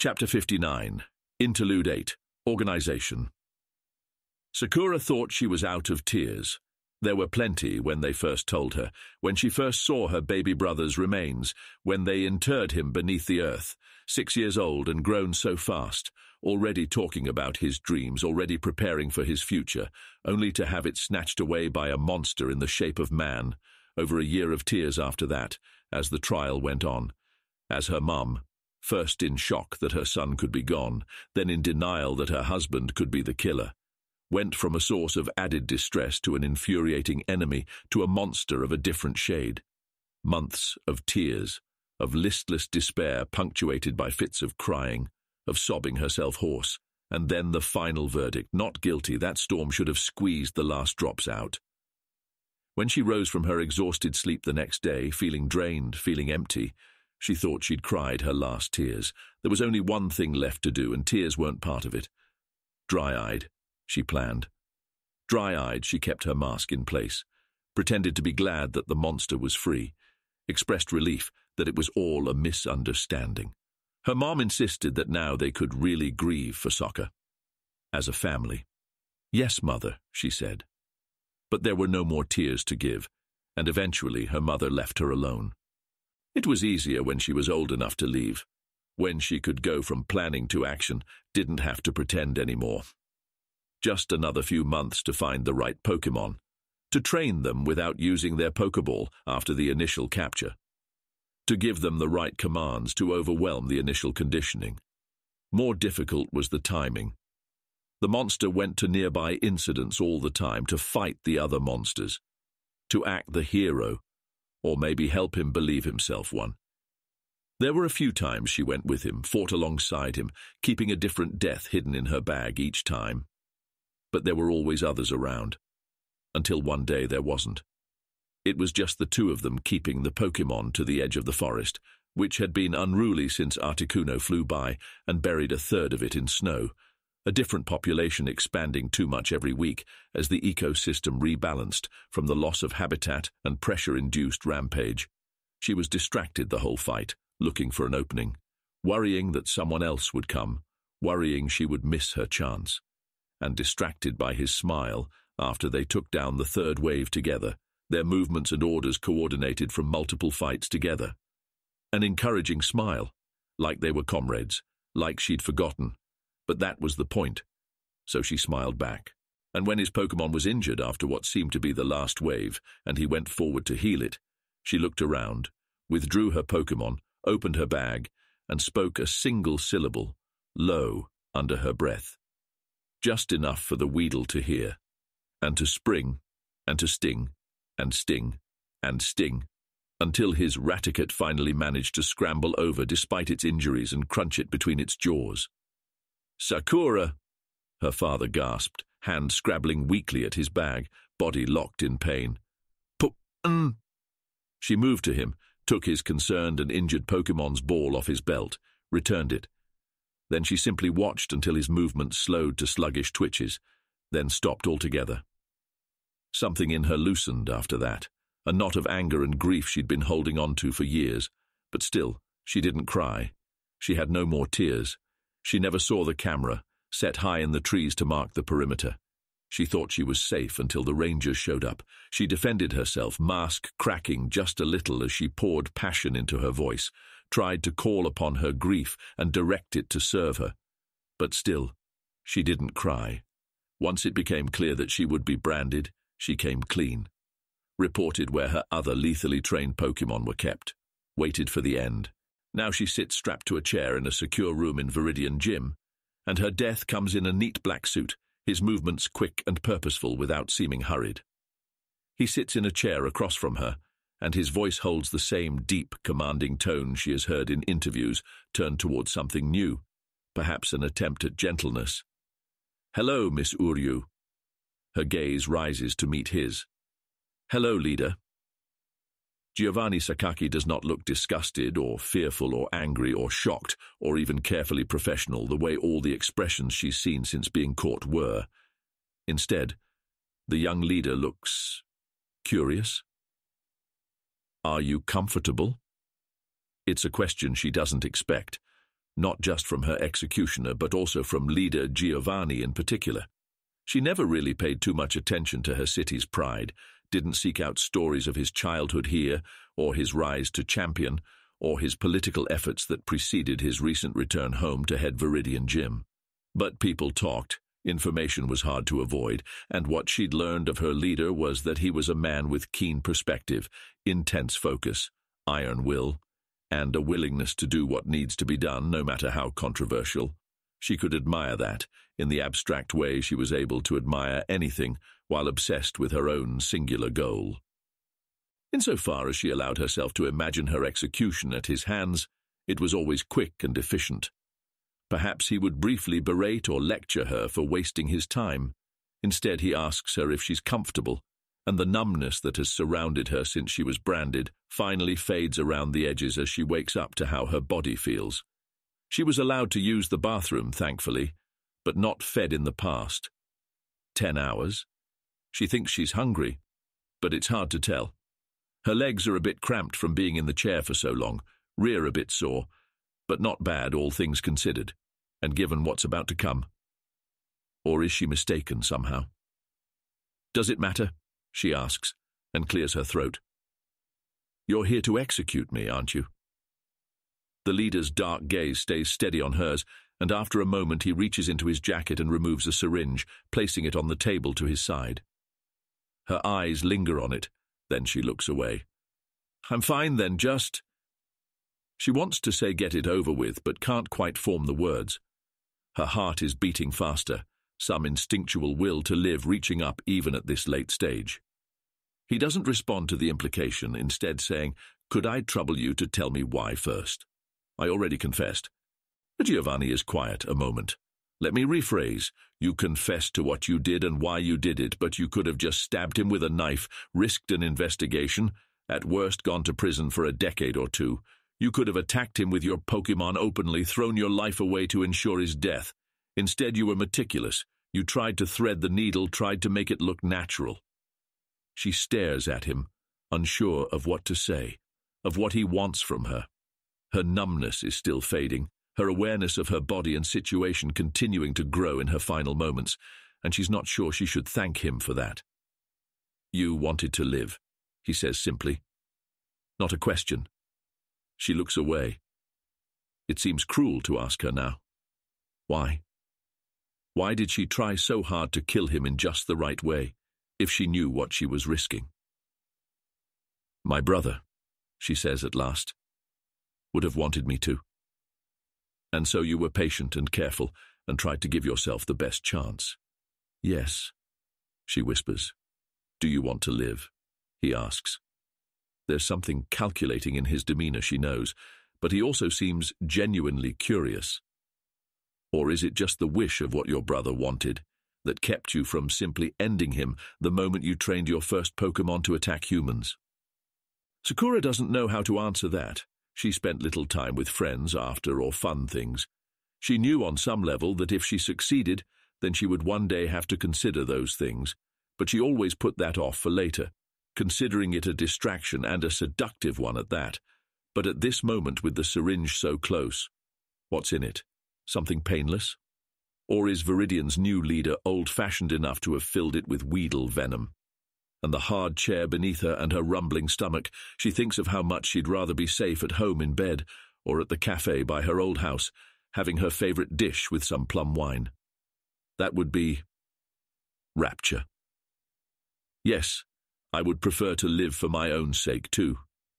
Chapter 59. Interlude 8. Organization. Sakura thought she was out of tears. There were plenty when they first told her, when she first saw her baby brother's remains, when they interred him beneath the earth, 6 years old and grown so fast, already talking about his dreams, already preparing for his future, only to have it snatched away by a monster in the shape of man. Over a year of tears after that, as the trial went on, as her mum, first in shock that her son could be gone, then in denial that her husband could be the killer, went from a source of added distress to an infuriating enemy to a monster of a different shade. Months of tears, of listless despair punctuated by fits of crying, of sobbing herself hoarse, and then the final verdict, not guilty. That storm should have squeezed the last drops out. When she rose from her exhausted sleep the next day, feeling drained, feeling empty, she thought she'd cried her last tears. There was only one thing left to do, and tears weren't part of it. Dry-eyed, she planned. Dry-eyed, she kept her mask in place, pretended to be glad that the monster was free, expressed relief that it was all a misunderstanding. Her mom insisted that now they could really grieve for Sokka, as a family. "Yes, mother," she said. But there were no more tears to give, and eventually her mother left her alone. It was easier when she was old enough to leave, when she could go from planning to action, didn't have to pretend anymore. Just another few months to find the right Pokemon, to train them without using their Pokeball after the initial capture, to give them the right commands to overwhelm the initial conditioning. More difficult was the timing. The monster went to nearby incidents all the time to fight the other monsters, to act the hero, or maybe help him believe himself one. There were a few times she went with him, fought alongside him, keeping a different death hidden in her bag each time. But there were always others around, until one day there wasn't. It was just the two of them keeping the Pokemon to the edge of the forest, which had been unruly since Articuno flew by and buried a third of it in snow, a different population expanding too much every week as the ecosystem rebalanced from the loss of habitat and pressure-induced rampage. She was distracted the whole fight, looking for an opening, worrying that someone else would come, worrying she would miss her chance, and distracted by his smile after they took down the third wave together, their movements and orders coordinated from multiple fights together. An encouraging smile, like they were comrades, like she'd forgotten. But that was the point, so she smiled back. And when his Pokemon was injured after what seemed to be the last wave, and he went forward to heal it, she looked around, withdrew her Pokemon, opened her bag, and spoke a single syllable, low, under her breath. Just enough for the Weedle to hear, and to spring, and to sting, and sting, and sting, until his Raticate finally managed to scramble over despite its injuries and crunch it between its jaws. "Sakura!" her father gasped, hand scrabbling weakly at his bag, body locked in pain. She moved to him, took his concerned and injured Pokemon's ball off his belt, returned it. Then she simply watched until his movements slowed to sluggish twitches, then stopped altogether. Something in her loosened after that, a knot of anger and grief she'd been holding on to for years, but still, she didn't cry. She had no more tears. She never saw the camera, set high in the trees to mark the perimeter. She thought she was safe until the rangers showed up. She defended herself, mask cracking just a little as she poured passion into her voice, tried to call upon her grief and direct it to serve her. But still, she didn't cry. Once it became clear that she would be branded, she came clean. Reported where her other lethally trained Pokemon were kept. Waited for the end. Now she sits strapped to a chair in a secure room in Viridian Gym, and her death comes in a neat black suit, his movements quick and purposeful without seeming hurried. He sits in a chair across from her, and his voice holds the same deep, commanding tone she has heard in interviews, turned towards something new, perhaps an attempt at gentleness. "Hello, Miss Uryu." Her gaze rises to meet his. "Hello, leader." Giovanni Sakaki does not look disgusted or fearful or angry or shocked or even carefully professional the way all the expressions she's seen since being caught were. Instead, the young leader looks curious. "Are you comfortable?" It's a question she doesn't expect, not just from her executioner but also from leader Giovanni in particular. She never really paid too much attention to her city's pride, didn't seek out stories of his childhood here, or his rise to champion, or his political efforts that preceded his recent return home to head Viridian Gym. But people talked, information was hard to avoid, and what she'd learned of her leader was that he was a man with keen perspective, intense focus, iron will, and a willingness to do what needs to be done, no matter how controversial. She could admire that, in the abstract way she was able to admire anything while obsessed with her own singular goal. Insofar as she allowed herself to imagine her execution at his hands, it was always quick and efficient. Perhaps he would briefly berate or lecture her for wasting his time. Instead, he asks her if she's comfortable, and the numbness that has surrounded her since she was branded finally fades around the edges as she wakes up to how her body feels. She was allowed to use the bathroom, thankfully, but not fed in the past. 10 hours. She thinks she's hungry, but it's hard to tell. Her legs are a bit cramped from being in the chair for so long, rear a bit sore, but not bad, all things considered, and given what's about to come. Or is she mistaken somehow? "Does it matter?" she asks, and clears her throat. "You're here to execute me, aren't you?" The leader's dark gaze stays steady on hers, and after a moment he reaches into his jacket and removes a syringe, placing it on the table to his side. Her eyes linger on it, then she looks away. "I'm fine then, just—" She wants to say get it over with, but can't quite form the words. Her heart is beating faster, some instinctual will to live reaching up even at this late stage. He doesn't respond to the implication, instead saying, "Could I trouble you to tell me why first? I already confessed." Giovanni is quiet a moment. "Let me rephrase. You confessed to what you did and why you did it, but you could have just stabbed him with a knife, risked an investigation, at worst gone to prison for a decade or two. You could have attacked him with your Pokemon openly, thrown your life away to ensure his death. Instead, you were meticulous. You tried to thread the needle, tried to make it look natural." She stares at him, unsure of what to say, of what he wants from her. Her numbness is still fading, her awareness of her body and situation continuing to grow in her final moments, and she's not sure she should thank him for that. "You wanted to live," he says simply. Not a question. She looks away. It seems cruel to ask her now. Why? Why did she try so hard to kill him in just the right way, if she knew what she was risking? "My brother," she says at last, "would have wanted me to. And so you were patient and careful, and tried to give yourself the best chance." "Yes," she whispers. "Do you want to live?" he asks. There's something calculating in his demeanor, she knows, but he also seems genuinely curious. Or is it just the wish of what your brother wanted that kept you from simply ending him the moment you trained your first Pokemon to attack humans? Sakura doesn't know how to answer that. She spent little time with friends after or fun things. She knew on some level that if she succeeded, then she would one day have to consider those things, but she always put that off for later, considering it a distraction and a seductive one at that. But at this moment, with the syringe so close, what's in it? Something painless? Or is Viridian's new leader old-fashioned enough to have filled it with Weedle venom? And the hard chair beneath her and her rumbling stomach, she thinks of how much she'd rather be safe at home in bed or at the cafe by her old house, having her favorite dish with some plum wine. That would be rapture. "Yes, I would prefer to live for my own sake too,"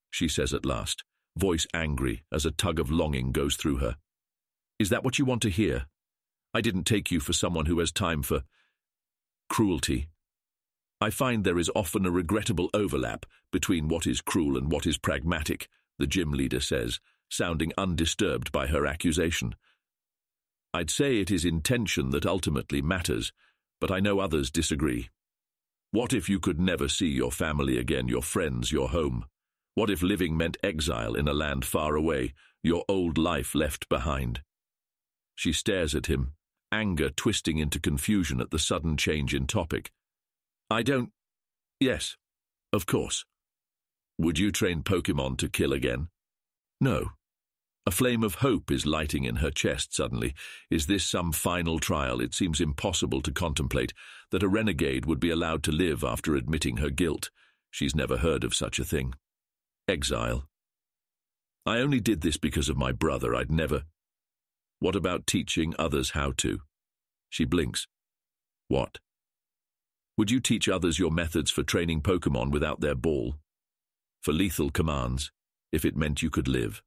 she says at last, voice angry as a tug of longing goes through her. "Is that what you want to hear? I didn't take you for someone who has time for cruelty. I find there is often a regrettable overlap between what is cruel and what is pragmatic," the gym leader says, sounding undisturbed by her accusation. "I'd say it is intention that ultimately matters, but I know others disagree. What if you could never see your family again, your friends, your home? What if living meant exile in a land far away, your old life left behind?" She stares at him, anger twisting into confusion at the sudden change in topic. "I don't— Yes, of course. Would you train Pokemon to kill again?" "No." A flame of hope is lighting in her chest suddenly. Is this some final trial? It seems impossible to contemplate that a renegade would be allowed to live after admitting her guilt. She's never heard of such a thing. Exile. I only did this because of my brother. I'd never... What about teaching others how to? She blinks. What? Would you teach others your methods for training Pokémon without their ball? For lethal commands, if it meant you could live.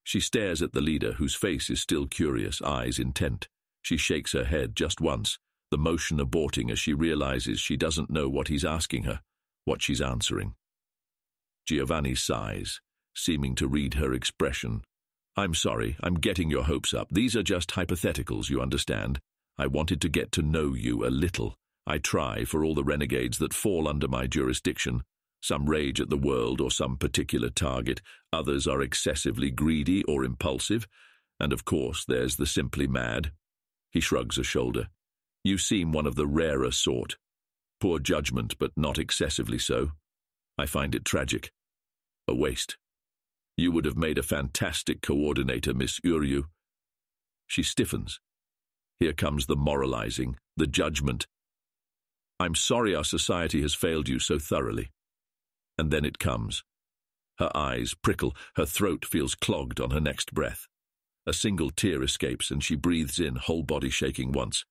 She stares at the leader, whose face is still curious, eyes intent. She shakes her head just once, the motion aborting as she realizes she doesn't know what he's asking her, what she's answering. Giovanni sighs, seeming to read her expression. I'm sorry, I'm getting your hopes up. These are just hypotheticals, you understand. I wanted to get to know you a little. I try for all the renegades that fall under my jurisdiction. Some rage at the world or some particular target, others are excessively greedy or impulsive, and of course there's the simply mad. He shrugs a shoulder. You seem one of the rarer sort. Poor judgment, but not excessively so. I find it tragic. A waste. You would have made a fantastic coordinator, Miss Uryu. She stiffens. Here comes the moralizing, the judgment. I'm sorry our society has failed you so thoroughly. And then it comes. Her eyes prickle, her throat feels clogged on her next breath. A single tear escapes and she breathes in, whole body shaking once.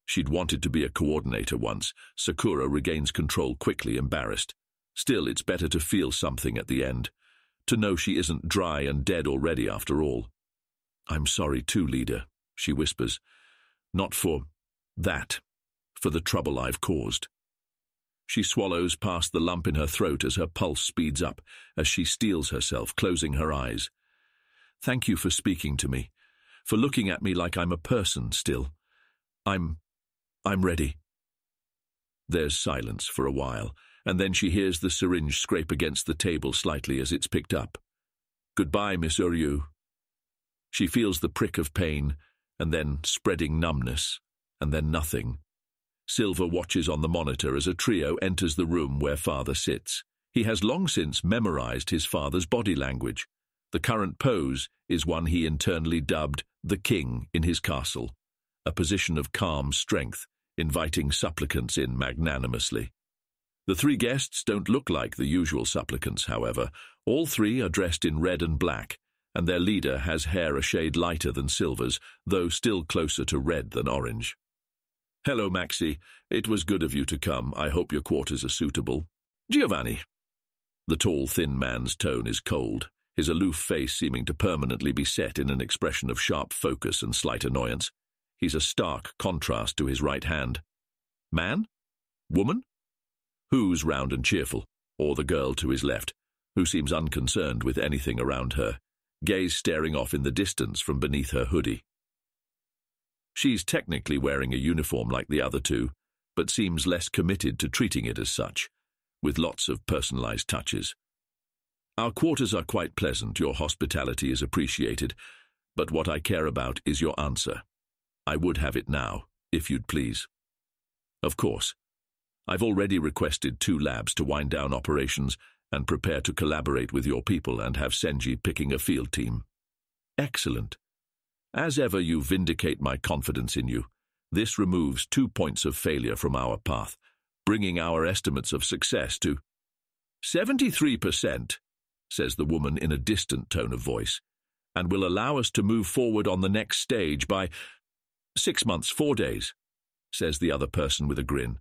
She'd wanted to be a coordinator once. Sakura regains control quickly, embarrassed. Still, it's better to feel something at the end. To know she isn't dry and dead already after all. I'm sorry too, leader, she whispers. Not for that. For the trouble I've caused. She swallows past the lump in her throat as her pulse speeds up, as she steels herself, closing her eyes. Thank you for speaking to me, for looking at me like I'm a person still. I'm ready. There's silence for a while, and then she hears the syringe scrape against the table slightly as it's picked up. Goodbye, Miss Uryu. She feels the prick of pain, and then spreading numbness, and then nothing. Silver watches on the monitor as a trio enters the room where father sits. He has long since memorized his father's body language. The current pose is one he internally dubbed the king in his castle, a position of calm strength, inviting supplicants in magnanimously. The three guests don't look like the usual supplicants, however. All three are dressed in red and black, and their leader has hair a shade lighter than Silver's, though still closer to red than orange. Hello, Maxie. It was good of you to come. I hope your quarters are suitable. Giovanni. The tall, thin man's tone is cold, his aloof face seeming to permanently be set in an expression of sharp focus and slight annoyance. He's a stark contrast to his right hand. Man? Woman? Who's round and cheerful? Or the girl to his left, who seems unconcerned with anything around her, gaze staring off in the distance from beneath her hoodie. She's technically wearing a uniform like the other two, but seems less committed to treating it as such, with lots of personalized touches. Our quarters are quite pleasant, your hospitality is appreciated, but what I care about is your answer. I would have it now, if you'd please. Of course. I've already requested 2 labs to wind down operations and prepare to collaborate with your people and have Senji picking a field team. Excellent. As ever, you vindicate my confidence in you. This removes 2 points of failure from our path, bringing our estimates of success to 73%, says the woman in a distant tone of voice, and will allow us to move forward on the next stage by 6 months, 4 days, says the other person with a grin.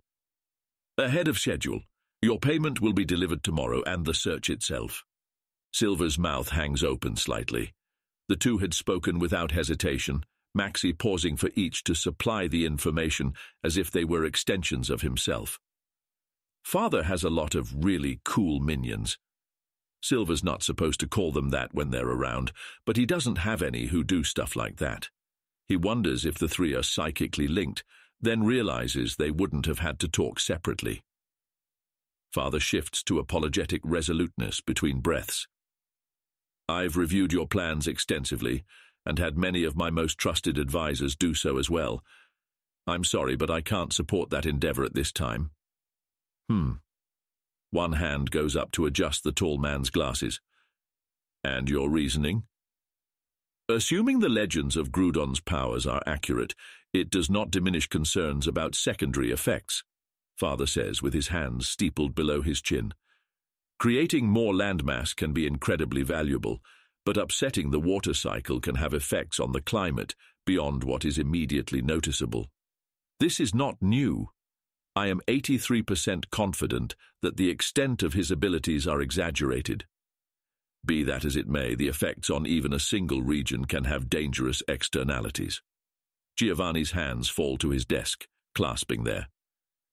Ahead of schedule. Your payment will be delivered tomorrow and the search itself. Silver's mouth hangs open slightly. The two had spoken without hesitation, Maxie pausing for each to supply the information as if they were extensions of himself. Father has a lot of really cool minions. Silver's not supposed to call them that when they're around, but he doesn't have any who do stuff like that. He wonders if the three are psychically linked, then realizes they wouldn't have had to talk separately. Father shifts to apologetic resoluteness between breaths. I've reviewed your plans extensively, and had many of my most trusted advisors do so as well. I'm sorry, but I can't support that endeavor at this time. One hand goes up to adjust the tall man's glasses. And your reasoning? Assuming the legends of Groudon's powers are accurate, it does not diminish concerns about secondary effects, Father says with his hands steepled below his chin. Creating more landmass can be incredibly valuable, but upsetting the water cycle can have effects on the climate beyond what is immediately noticeable. This is not new. I am 83% confident that the extent of his abilities are exaggerated. Be that as it may, the effects on even a single region can have dangerous externalities. Giovanni's hands fall to his desk, clasping there.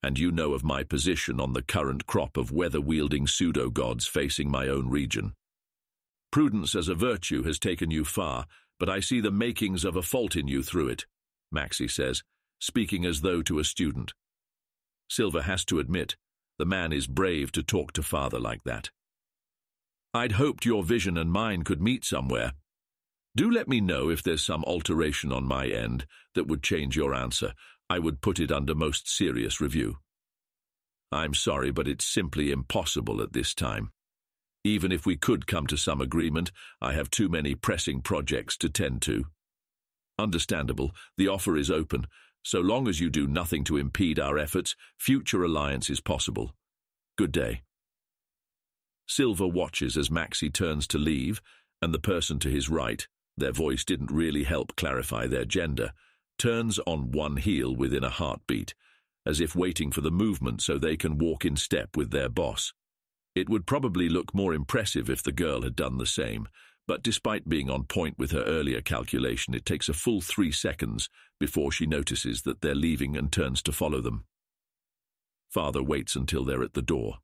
And you know of my position on the current crop of weather-wielding pseudo-gods facing my own region. Prudence as a virtue has taken you far, but I see the makings of a fault in you through it, Maxie says, speaking as though to a student. Silver has to admit, the man is brave to talk to Father like that. I'd hoped your vision and mine could meet somewhere. Do let me know if there's some alteration on my end that would change your answer. I would put it under most serious review. I'm sorry, but it's simply impossible at this time. Even if we could come to some agreement, I have too many pressing projects to tend to. Understandable, the offer is open. So long as you do nothing to impede our efforts, future alliance is possible. Good day. Silver watches as Maxie turns to leave, and the person to his right, their voice didn't really help clarify their gender, turns on one heel within a heartbeat, as if waiting for the movement so they can walk in step with their boss. It would probably look more impressive if the girl had done the same, but despite being on point with her earlier calculation, it takes a full 3 seconds before she notices that they're leaving and turns to follow them. Father waits until they're at the door.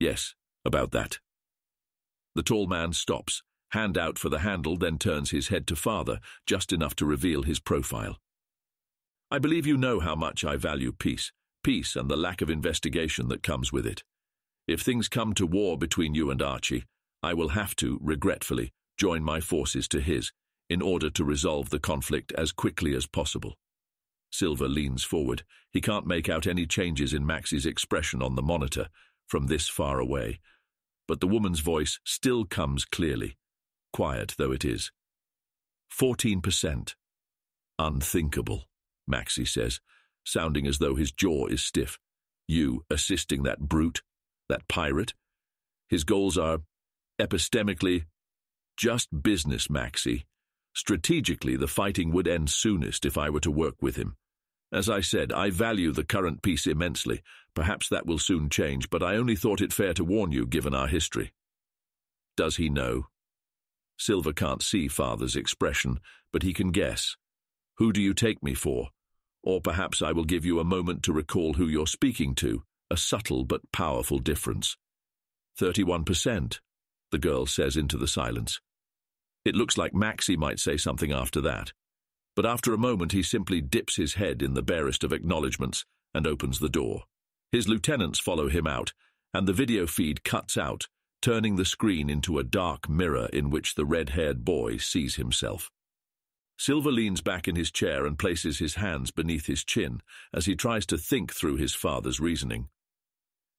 Yes, about that. The tall man stops, hand out for the handle, then turns his head to Father, just enough to reveal his profile. I believe you know how much I value peace and the lack of investigation that comes with it. If things come to war between you and Archie, I will have to, regretfully, join my forces to his, in order to resolve the conflict as quickly as possible. Silver leans forward. He can't make out any changes in Maxie's expression on the monitor from this far away, but the woman's voice still comes clearly, quiet though it is. 14%. Unthinkable, Maxie says, sounding as though his jaw is stiff. You assisting that brute, that pirate? His goals are, epistemically, just business, Maxie. Strategically, the fighting would end soonest if I were to work with him. As I said, I value the current peace immensely. Perhaps that will soon change, but I only thought it fair to warn you given our history. Does he know? Silver can't see Father's expression, but he can guess. Who do you take me for? Or perhaps I will give you a moment to recall who you're speaking to, a subtle but powerful difference. 31%, the girl says into the silence. It looks like Maxie might say something after that, but after a moment he simply dips his head in the barest of acknowledgements and opens the door. His lieutenants follow him out, and the video feed cuts out, turning the screen into a dark mirror in which the red-haired boy sees himself. Silver leans back in his chair and places his hands beneath his chin as he tries to think through his father's reasoning.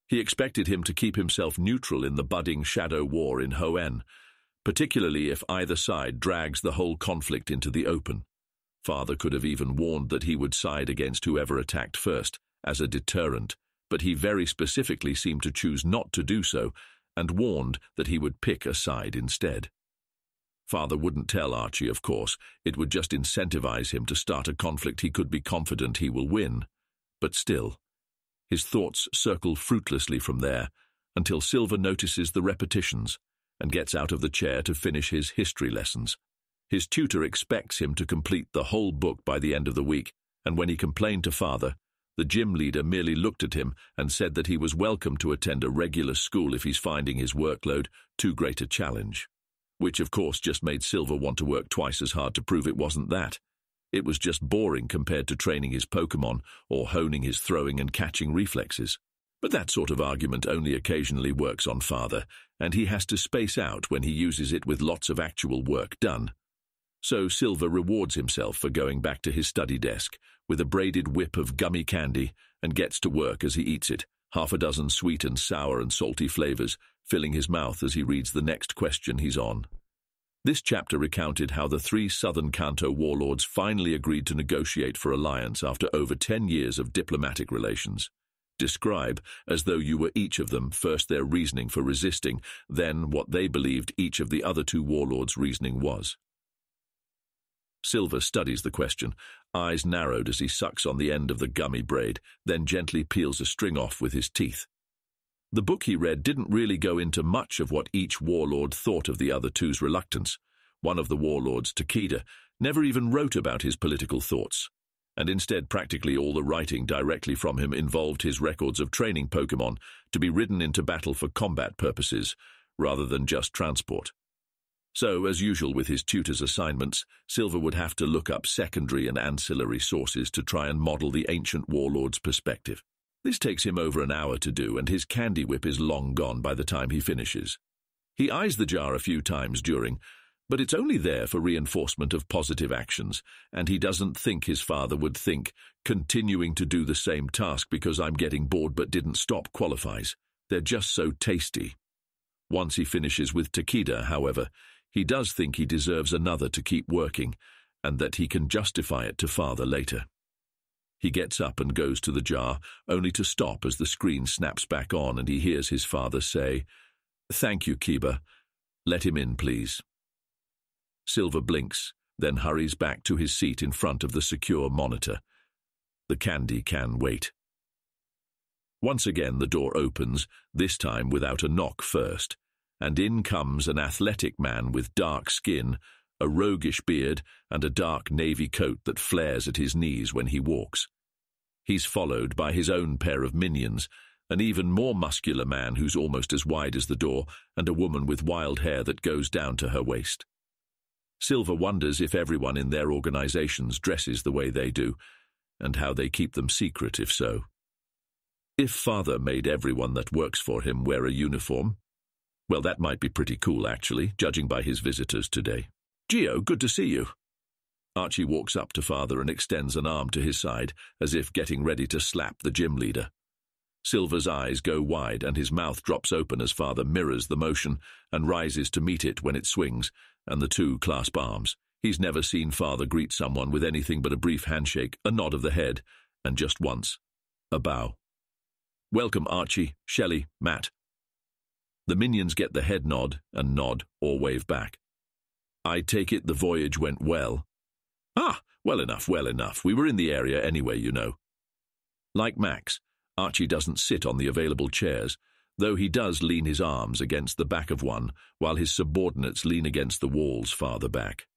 He expected him to keep himself neutral in the budding shadow war in Hoenn, particularly if either side drags the whole conflict into the open. Father could have even warned that he would side against whoever attacked first, as a deterrent, but he very specifically seemed to choose not to do so, and warned that he would pick a side instead. Father wouldn't tell Archie, of course. It would just incentivize him to start a conflict he could be confident he will win. But still, his thoughts circle fruitlessly from there, until Silver notices the repetitions, and gets out of the chair to finish his history lessons. His tutor expects him to complete the whole book by the end of the week, and when he complained to Father, the gym leader merely looked at him and said that he was welcome to attend a regular school if he's finding his workload too great a challenge. Which, of course, just made Silver want to work twice as hard to prove it wasn't that. It was just boring compared to training his Pokémon or honing his throwing and catching reflexes. But that sort of argument only occasionally works on Father, and he has to space out when he uses it with lots of actual work done. So Silver rewards himself for going back to his study desk with a braided whip of gummy candy and gets to work as he eats it, 6 sweet and sour and salty flavors, filling his mouth as he reads the next question he's on. This chapter recounted how the three southern Kanto warlords finally agreed to negotiate for alliance after over 10 years of diplomatic relations. Describe, as though you were each of them, first their reasoning for resisting, then what they believed each of the other two warlords' reasoning was. Silver studies the question, eyes narrowed as he sucks on the end of the gummy braid, then gently peels a string off with his teeth. The book he read didn't really go into much of what each warlord thought of the other two's reluctance. One of the warlords, Takeda, never even wrote about his political thoughts, and instead practically all the writing directly from him involved his records of training Pokémon to be ridden into battle for combat purposes, rather than just transport. So, as usual with his tutor's assignments, Silver would have to look up secondary and ancillary sources to try and model the ancient warlord's perspective. This takes him over an hour to do, and his candy whip is long gone by the time he finishes. He eyes the jar a few times during, but it's only there for reinforcement of positive actions, and he doesn't think his father would think continuing to do the same task because I'm getting bored but didn't stop qualifies. They're just so tasty. Once he finishes with Takeda, however, he does think he deserves another to keep working, and that he can justify it to father later. He gets up and goes to the jar, only to stop as the screen snaps back on and he hears his father say, "Thank you, Kiba. Let him in, please." Silver blinks, then hurries back to his seat in front of the secure monitor. The candy can wait. Once again the door opens, this time without a knock first, and in comes an athletic man with dark skin, a roguish beard, and a dark navy coat that flares at his knees when he walks. He's followed by his own pair of minions, an even more muscular man who's almost as wide as the door, and a woman with wild hair that goes down to her waist. Silver wonders if everyone in their organizations dresses the way they do, and how they keep them secret if so. If father made everyone that works for him wear a uniform, well, that might be pretty cool actually, judging by his visitors today. "Geo, good to see you." Archie walks up to father and extends an arm to his side, as if getting ready to slap the gym leader. Silver's eyes go wide and his mouth drops open as father mirrors the motion and rises to meet it when it swings, and the two clasp arms. He's never seen father greet someone with anything but a brief handshake, a nod of the head, and just once, a bow. "Welcome, Archie, Shelley, Matt." The minions get the head nod and nod or wave back. "I take it the voyage went well." "Ah, well enough. We were in the area anyway, you know." Like Max, Archie doesn't sit on the available chairs, though he does lean his arms against the back of one, while his subordinates lean against the walls farther back.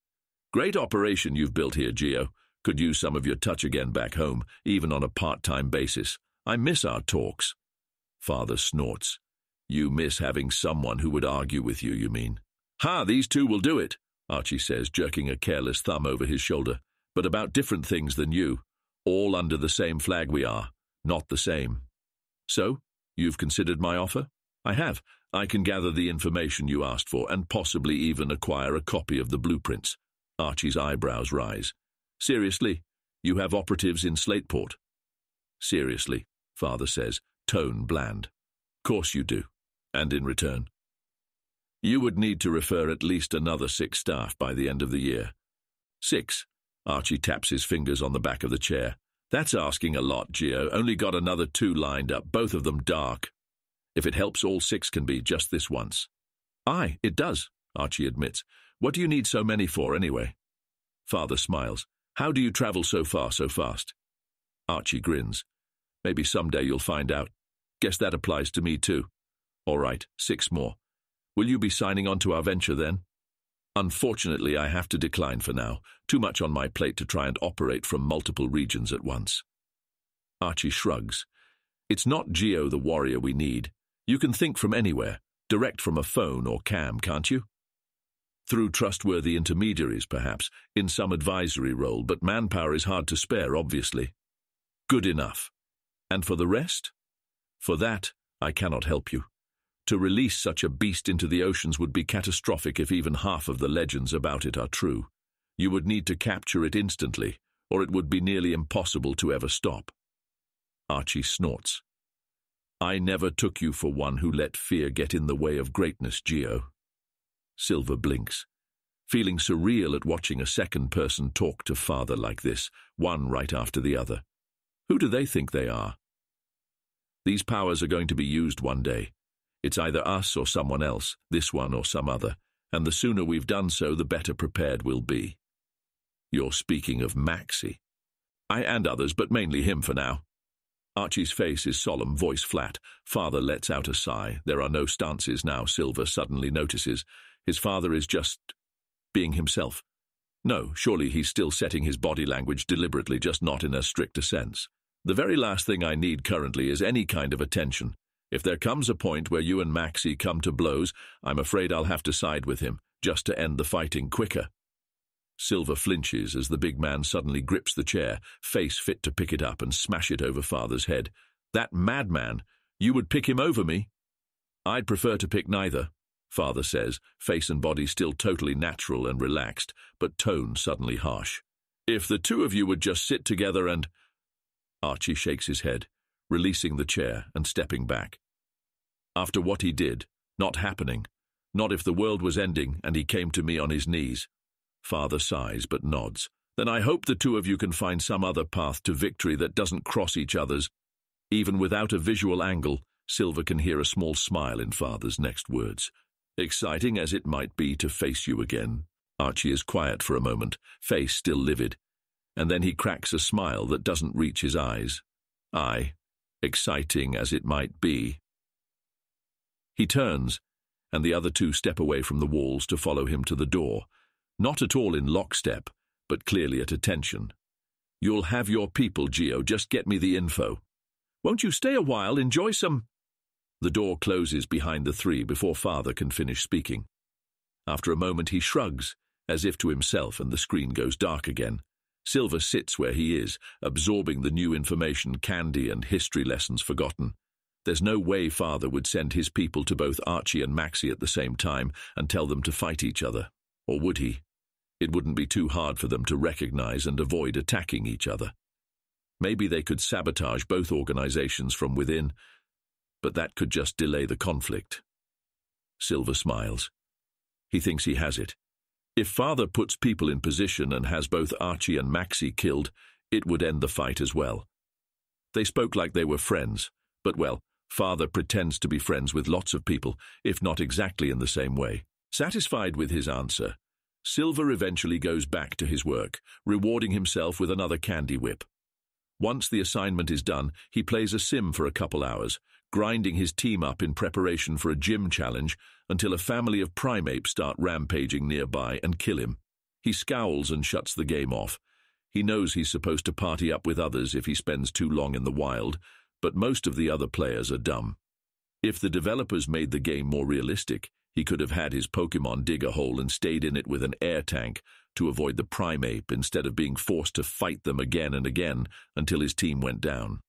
"Great operation you've built here, Geo. Could use some of your touch again back home, even on a part-time basis. I miss our talks." Father snorts. "You miss having someone who would argue with you mean?" "Ha, these two will do it," Archie says, jerking a careless thumb over his shoulder. "But about different things than you. All under the same flag we are, not the same." "So, you've considered my offer?" "I have. I can gather the information you asked for, and possibly even acquire a copy of the blueprints." Archie's eyebrows rise. "Seriously? You have operatives in Slateport?" "Seriously," father says, tone bland. "Course you do. And in return?" "You would need to refer at least another 6 staff by the end of the year." 6? Archie taps his fingers on the back of the chair. "That's asking a lot, Geo. Only got another 2 lined up, both of them dark. If it helps, all 6 can be just this once." "Aye, it does," Archie admits. "What do you need so many for, anyway?" Father smiles. "How do you travel so far so fast?" Archie grins. "Maybe someday you'll find out. Guess that applies to me too." "All right, 6 more. Will you be signing on to our venture then?" "Unfortunately, I have to decline for now. Too much on my plate to try and operate from multiple regions at once." Archie shrugs. "It's not Geo the warrior we need. You can think from anywhere, direct from a phone or cam, can't you? Through trustworthy intermediaries, perhaps, in some advisory role, but manpower is hard to spare, obviously." "Good enough. And for the rest?" "For that, I cannot help you. To release such a beast into the oceans would be catastrophic if even half of the legends about it are true. You would need to capture it instantly, or it would be nearly impossible to ever stop." Archie snorts. "I never took you for one who let fear get in the way of greatness, Geo." Silver blinks. feeling surreal at watching a second person talk to Father like this, one right after the other. Who do they think they are? These powers are going to be used one day. It's either us or someone else, this one or some other, and the sooner we've done so, the better prepared we'll be. You're speaking of Maxie. And others, but mainly him for now. Archie's face is solemn, voice flat. Father lets out a sigh. There are no stances now, Silver suddenly notices. His father is just being himself. No, surely he's still setting his body language deliberately, just not in as strict a sense. The very last thing I need currently is any kind of attention. If there comes a point where you and Maxie come to blows, I'm afraid I'll have to side with him, just to end the fighting quicker. Silver flinches as the big man suddenly grips the chair, face fit to pick it up and smash it over Father's head. That madman! You would pick him over me? I'd prefer to pick neither, Father says, face and body still totally natural and relaxed, but tone suddenly harsh. If the two of you would just sit together and... Archie shakes his head, releasing the chair and stepping back. After what he did, not happening, not if the world was ending and he came to me on his knees. Father sighs but nods. Then I hope the two of you can find some other path to victory that doesn't cross each other's. Even without a visual angle, Silver can hear a small smile in Father's next words. Exciting as it might be to face you again. Archie is quiet for a moment, face still livid, and then he cracks a smile that doesn't reach his eyes. Aye, exciting as it might be. He turns, and the other two step away from the walls to follow him to the door, not at all in lockstep, but clearly at attention. You'll have your people, Gio, just get me the info. Won't you stay a while, enjoy some... The door closes behind the three before Father can finish speaking. After a moment he shrugs, as if to himself, and the screen goes dark again. Silver sits where he is, absorbing the new information, candy and history lessons forgotten. There's no way Father would send his people to both Archie and Maxie at the same time and tell them to fight each other. Or would he? It wouldn't be too hard for them to recognize and avoid attacking each other. Maybe they could sabotage both organizations from within, but that could just delay the conflict. Silver smiles. He thinks he has it. If Father puts people in position and has both Archie and Maxie killed, it would end the fight as well. They spoke like they were friends, but well, Father pretends to be friends with lots of people, if not exactly in the same way. Satisfied with his answer, Silver eventually goes back to his work, rewarding himself with another candy whip. Once the assignment is done, he plays a sim for a couple hours, grinding his team up in preparation for a gym challenge until a family of primates start rampaging nearby and kill him. He scowls and shuts the game off. He knows he's supposed to party up with others if he spends too long in the wild, but most of the other players are dumb. If the developers made the game more realistic, he could have had his Pokemon dig a hole and stayed in it with an air tank to avoid the primate instead of being forced to fight them again and again until his team went down.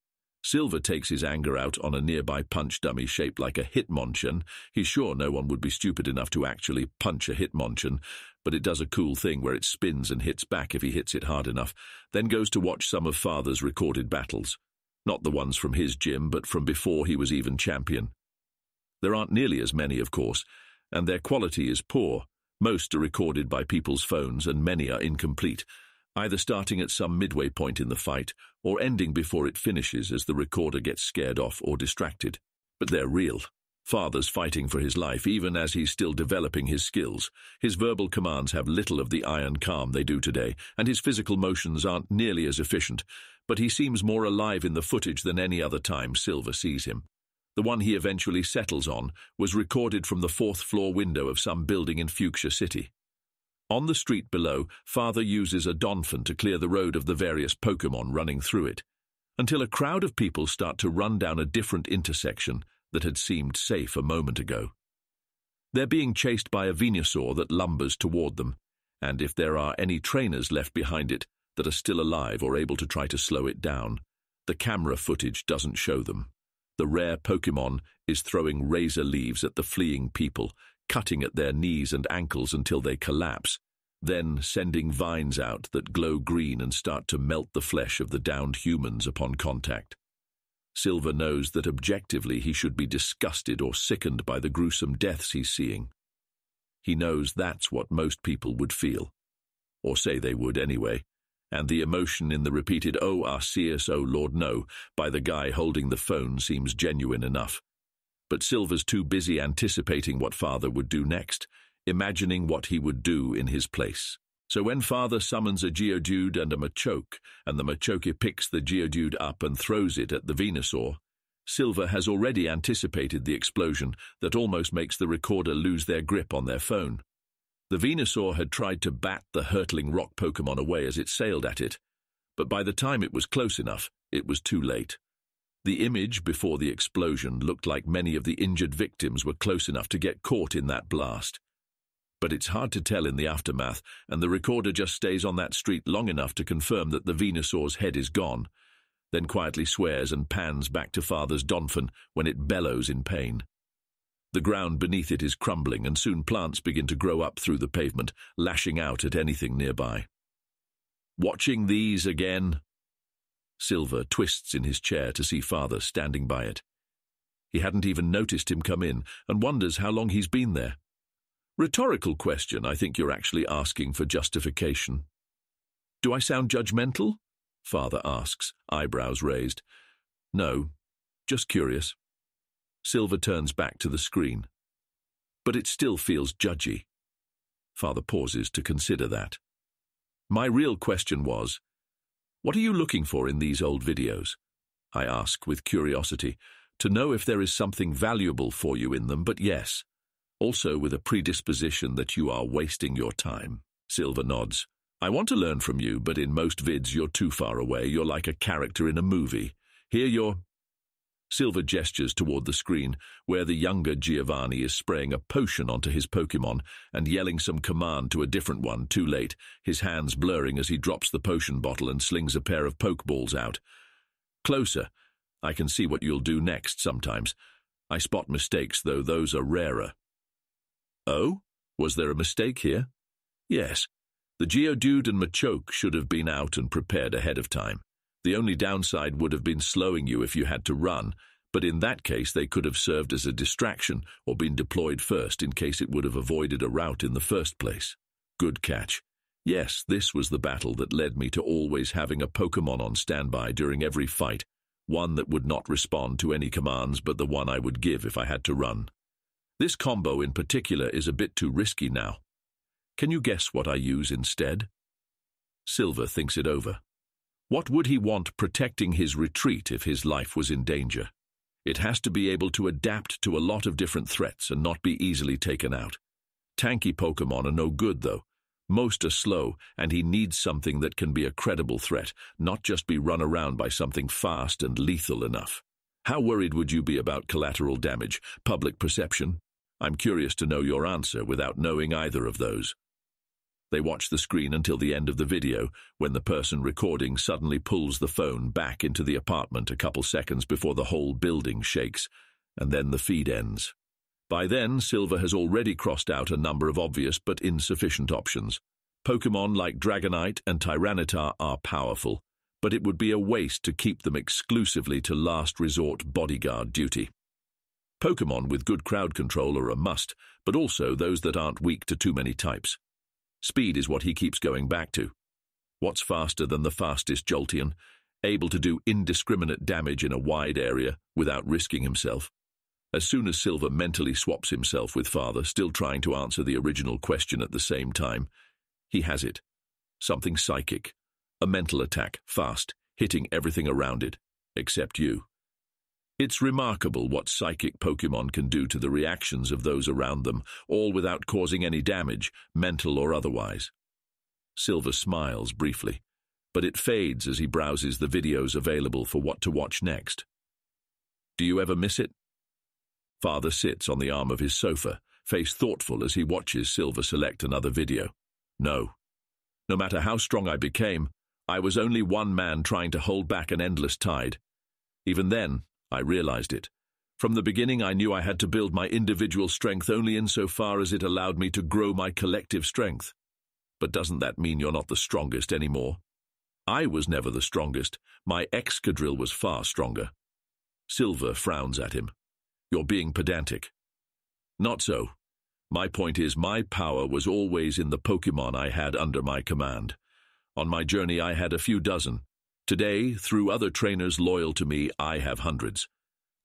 Silver takes his anger out on a nearby punch dummy shaped like a Hitmonchan. He's sure no one would be stupid enough to actually punch a Hitmonchan, but it does a cool thing where it spins and hits back if he hits it hard enough, then goes to watch some of Father's recorded battles. Not the ones from his gym, but from before he was even champion. There aren't nearly as many, of course, and their quality is poor. Most are recorded by people's phones and many are incomplete, either starting at some midway point in the fight or ending before it finishes as the recorder gets scared off or distracted. But they're real. Father's fighting for his life even as he's still developing his skills. His verbal commands have little of the iron calm they do today, and his physical motions aren't nearly as efficient, but he seems more alive in the footage than any other time Silver sees him. The one he eventually settles on was recorded from the 4th-floor window of some building in Fuchsia City. On the street below, Father uses a Donphan to clear the road of the various Pokemon running through it, until a crowd of people start to run down a different intersection that had seemed safe a moment ago. They're being chased by a Venusaur that lumbers toward them, and if there are any trainers left behind it that are still alive or able to try to slow it down, the camera footage doesn't show them. The rare Pokemon is throwing razor leaves at the fleeing people, cutting at their knees and ankles until they collapse, then sending vines out that glow green and start to melt the flesh of the downed humans upon contact. Silver knows that objectively he should be disgusted or sickened by the gruesome deaths he's seeing. He knows that's what most people would feel. Or say they would anyway. And the emotion in the repeated "Oh, our CS, oh Lord, no" by the guy holding the phone seems genuine enough. But Silver's too busy anticipating what Father would do next, imagining what he would do in his place. So when Father summons a Geodude and a Machoke, and the Machoke picks the Geodude up and throws it at the Venusaur, Silver has already anticipated the explosion that almost makes the recorder lose their grip on their phone. The Venusaur had tried to bat the hurtling rock Pokémon away as it sailed at it, but by the time it was close enough, it was too late. The image before the explosion looked like many of the injured victims were close enough to get caught in that blast. But it's hard to tell in the aftermath, and the recorder just stays on that street long enough to confirm that the Venusaur's head is gone, then quietly swears and pans back to Father's Donphan when it bellows in pain. The ground beneath it is crumbling, and soon plants begin to grow up through the pavement, lashing out at anything nearby. Watching these again? Silver twists in his chair to see Father standing by it. He hadn't even noticed him come in, and wonders how long he's been there. Rhetorical question, I think you're actually asking for justification. Do I sound judgmental? Father asks, eyebrows raised. No, just curious. Silver turns back to the screen. But it still feels judgy. Father pauses to consider that. My real question was, what are you looking for in these old videos? I ask with curiosity, to know if there is something valuable for you in them, but yes, also with a predisposition that you are wasting your time. Silver nods. I want to learn from you, but in most vids you're too far away. You're like a character in a movie. Here you're... Silver gestures toward the screen, where the younger Giovanni is spraying a potion onto his Pokémon and yelling some command to a different one, too late, his hands blurring as he drops the potion bottle and slings a pair of Pokeballs out. Closer. I can see what you'll do next sometimes. I spot mistakes, though those are rarer. Oh? Was there a mistake here? Yes. The Geodude and Machoke should have been out and prepared ahead of time. The only downside would have been slowing you if you had to run, but in that case they could have served as a distraction or been deployed first in case it would have avoided a rout in the first place. Good catch. Yes, this was the battle that led me to always having a Pokémon on standby during every fight, one that would not respond to any commands but the one I would give if I had to run. This combo in particular is a bit too risky now. Can you guess what I use instead? Silver thinks it over. What would he want protecting his retreat if his life was in danger? It has to be able to adapt to a lot of different threats and not be easily taken out. Tanky Pokémon are no good, though. Most are slow, and he needs something that can be a credible threat, not just be run around by something fast and lethal enough. How worried would you be about collateral damage, public perception? I'm curious to know your answer without knowing either of those. They watch the screen until the end of the video, when the person recording suddenly pulls the phone back into the apartment a couple seconds before the whole building shakes, and then the feed ends. By then, Silver has already crossed out a number of obvious but insufficient options. Pokémon like Dragonite and Tyranitar are powerful, but it would be a waste to keep them exclusively to last resort bodyguard duty. Pokémon with good crowd control are a must, but also those that aren't weak to too many types. Speed is what he keeps going back to. What's faster than the fastest Jolteon, able to do indiscriminate damage in a wide area without risking himself? As soon as Silver mentally swaps himself with Father, still trying to answer the original question at the same time, he has it. Something psychic. A mental attack, fast, hitting everything around it, except you. It's remarkable what psychic Pokémon can do to the reactions of those around them, all without causing any damage, mental or otherwise. Silver smiles briefly, but it fades as he browses the videos available for what to watch next. Do you ever miss it? Father sits on the arm of his sofa, face thoughtful as he watches Silver select another video. No. No matter how strong I became, I was only one man trying to hold back an endless tide. Even then, I realized it. From the beginning, I knew I had to build my individual strength only insofar as it allowed me to grow my collective strength. But doesn't that mean you're not the strongest anymore? I was never the strongest. My Excadrill was far stronger. Silver frowns at him. You're being pedantic. Not so. My point is, my power was always in the Pokemon I had under my command. On my journey, I had a few dozen. Today, through other trainers loyal to me, I have hundreds.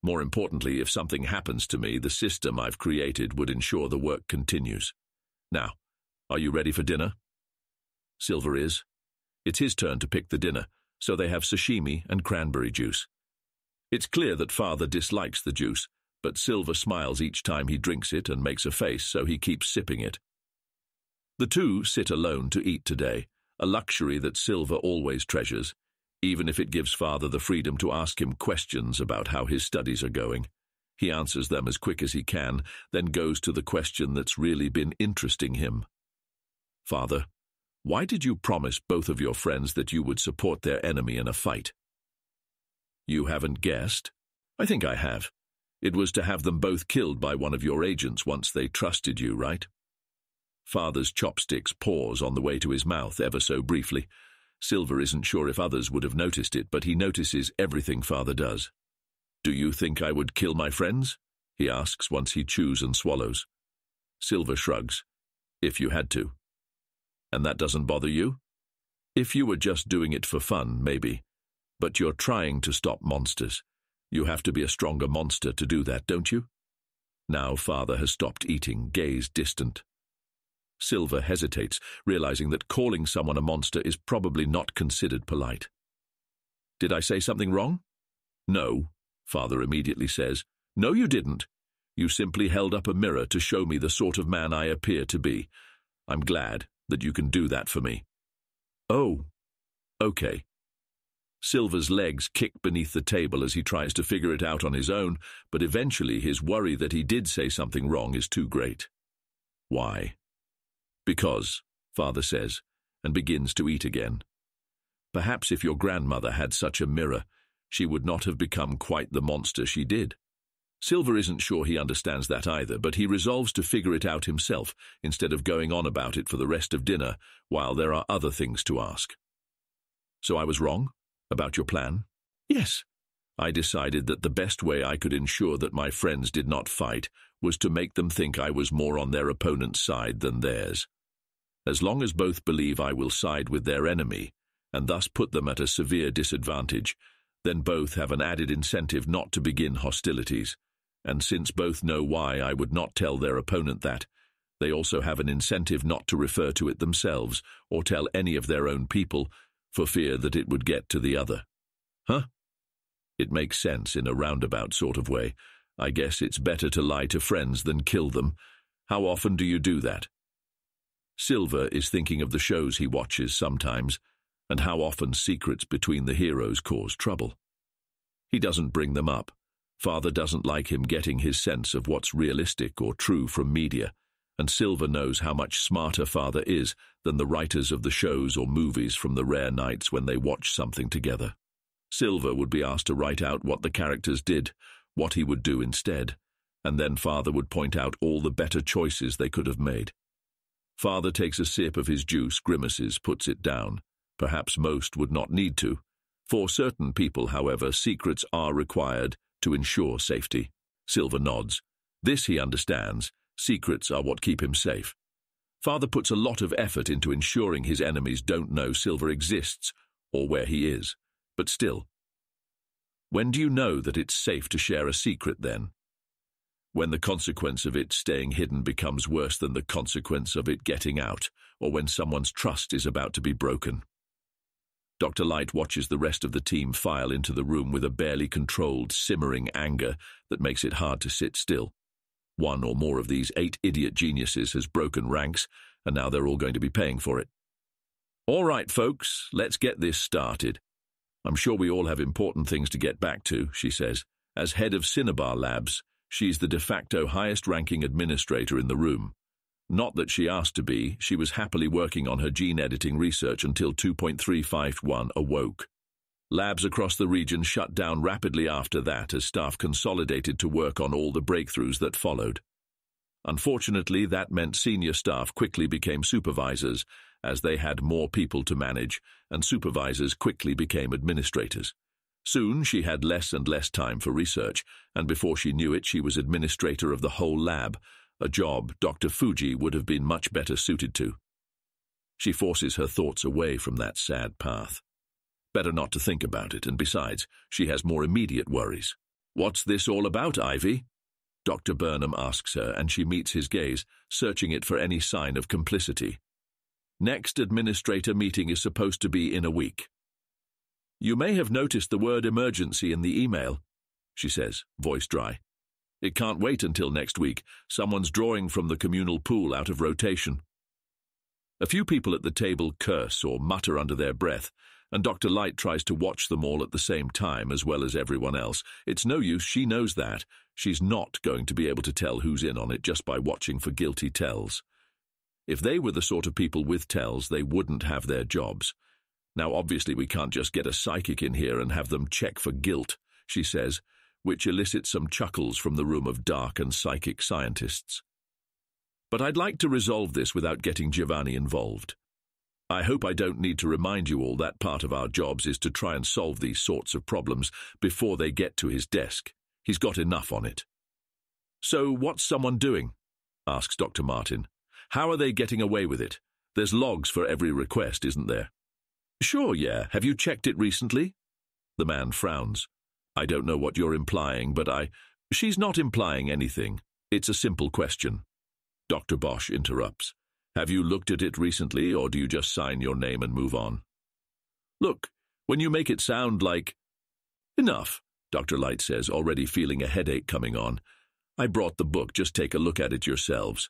More importantly, if something happens to me, the system I've created would ensure the work continues. Now, are you ready for dinner? Silver is. It's his turn to pick the dinner, so they have sashimi and cranberry juice. It's clear that Father dislikes the juice, but Silver smiles each time he drinks it and makes a face, so he keeps sipping it. The two sit alone to eat today, a luxury that Silver always treasures, even if it gives Father the freedom to ask him questions about how his studies are going. He answers them as quick as he can, then goes to the question that's really been interesting him. Father, why did you promise both of your friends that you would support their enemy in a fight? You haven't guessed? I think I have. It was to have them both killed by one of your agents once they trusted you, right? Father's chopsticks pause on the way to his mouth ever so briefly. Silver isn't sure if others would have noticed it, but he notices everything Father does. Do you think I would kill my friends? He asks once he chews and swallows. Silver shrugs. If you had to. And that doesn't bother you? If you were just doing it for fun, maybe. But you're trying to stop monsters. You have to be a stronger monster to do that, don't you? Now Father has stopped eating, gaze distant. Silver hesitates, realizing that calling someone a monster is probably not considered polite. Did I say something wrong? No, Father immediately says. No, you didn't. You simply held up a mirror to show me the sort of man I appear to be. I'm glad that you can do that for me. Oh, okay. Silver's legs kick beneath the table as he tries to figure it out on his own, but eventually his worry that he did say something wrong is too great. Why? Because, Father says, and begins to eat again. Perhaps if your grandmother had such a mirror, she would not have become quite the monster she did. Silver isn't sure he understands that either, but he resolves to figure it out himself, instead of going on about it for the rest of dinner, while there are other things to ask. So I was wrong? About your plan? Yes. I decided that the best way I could ensure that my friends did not fight was to make them think I was more on their opponent's side than theirs. As long as both believe I will side with their enemy, and thus put them at a severe disadvantage, then both have an added incentive not to begin hostilities. And since both know why I would not tell their opponent that, they also have an incentive not to refer to it themselves or tell any of their own people, for fear that it would get to the other. Huh? It makes sense in a roundabout sort of way. I guess it's better to lie to friends than kill them. How often do you do that? Silver is thinking of the shows he watches sometimes, and how often secrets between the heroes cause trouble. He doesn't bring them up. Father doesn't like him getting his sense of what's realistic or true from media, and Silver knows how much smarter Father is than the writers of the shows or movies from the rare nights when they watch something together. Silver would be asked to write out what the characters did, what he would do instead, and then Father would point out all the better choices they could have made. Father takes a sip of his juice, grimaces, puts it down. Perhaps most would not need to. For certain people, however, secrets are required to ensure safety. Silver nods. This he understands. Secrets are what keep him safe. Father puts a lot of effort into ensuring his enemies don't know Silver exists or where he is. But still. When do you know that it's safe to share a secret then? When the consequence of it staying hidden becomes worse than the consequence of it getting out, or when someone's trust is about to be broken. Dr. Light watches the rest of the team file into the room with a barely controlled, simmering anger that makes it hard to sit still. One or more of these 8 idiot geniuses has broken ranks, and now they're all going to be paying for it. All right, folks, let's get this started. I'm sure we all have important things to get back to, she says. As head of Cinnabar Labs, she's the de facto highest-ranking administrator in the room. Not that she asked to be, she was happily working on her gene-editing research until 2.351 awoke. Labs across the region shut down rapidly after that as staff consolidated to work on all the breakthroughs that followed. Unfortunately, that meant senior staff quickly became supervisors, as they had more people to manage, and supervisors quickly became administrators. Soon she had less and less time for research, and before she knew it, she was administrator of the whole lab, a job Dr. Fuji would have been much better suited to. She forces her thoughts away from that sad path. Better not to think about it, and besides, she has more immediate worries. "What's this all about, Ivy?" Dr. Burnham asks her, and she meets his gaze, searching it for any sign of complicity. "Next administrator meeting is supposed to be in a week." "You may have noticed the word emergency in the email," she says, voice dry. "It can't wait until next week. Someone's drawing from the communal pool out of rotation." A few people at the table curse or mutter under their breath, and Dr. Light tries to watch them all at the same time as well as everyone else. It's no use, she knows that. She's not going to be able to tell who's in on it just by watching for guilty tells. If they were the sort of people with tells, they wouldn't have their jobs. "Now, obviously, we can't just get a psychic in here and have them check for guilt," she says, which elicits some chuckles from the room of dark and psychic scientists. "But I'd like to resolve this without getting Giovanni involved. I hope I don't need to remind you all that part of our jobs is to try and solve these sorts of problems before they get to his desk. He's got enough on it." "So what's someone doing?" asks Dr. Martin. "How are they getting away with it? There's logs for every request, isn't there?" "Sure, yeah. Have you checked it recently?" The man frowns. "I don't know what you're implying, but She's not implying anything. It's a simple question." Dr. Bosch interrupts. "Have you looked at it recently, or do you just sign your name and move on?" "Look, when you make it sound like—" "Enough," Dr. Light says, already feeling a headache coming on. "I brought the book, just take a look at it yourselves."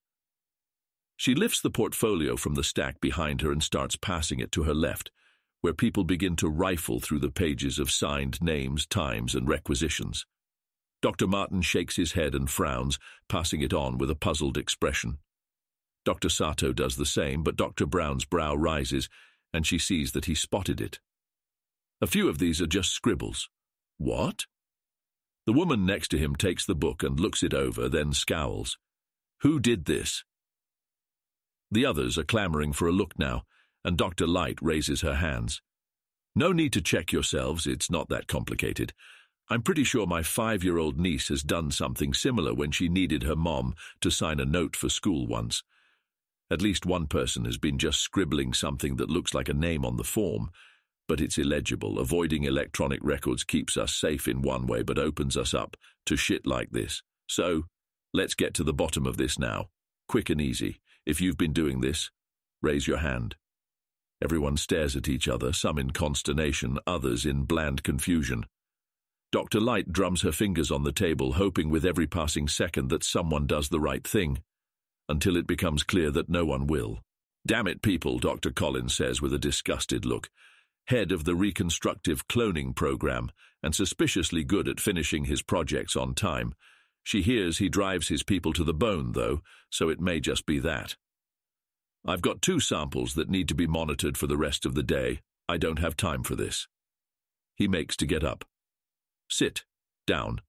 She lifts the portfolio from the stack behind her and starts passing it to her left, where people begin to rifle through the pages of signed names, times, and requisitions. Dr. Martin shakes his head and frowns, passing it on with a puzzled expression. Dr. Sato does the same, but Dr. Brown's brow rises, and she sees that he spotted it. "A few of these are just scribbles." "What?" The woman next to him takes the book and looks it over, then scowls. "Who did this?" The others are clamoring for a look now, and Dr. Light raises her hands. "No need to check yourselves, it's not that complicated. I'm pretty sure my 5-year-old niece has done something similar when she needed her mom to sign a note for school once. At least one person has been just scribbling something that looks like a name on the form, but it's illegible. Avoiding electronic records keeps us safe in one way but opens us up to shit like this. So, let's get to the bottom of this now. Quick and easy. If you've been doing this, raise your hand." Everyone stares at each other, some in consternation, others in bland confusion. Dr. Light drums her fingers on the table, hoping with every passing second that someone does the right thing, until it becomes clear that no one will. "Damn it, people," Dr. Collins says with a disgusted look. Head of the reconstructive cloning program, and suspiciously good at finishing his projects on time. She hears he drives his people to the bone, though, so it may just be that. "I've got 2 samples that need to be monitored for the rest of the day. I don't have time for this." He makes to get up. "Sit down,"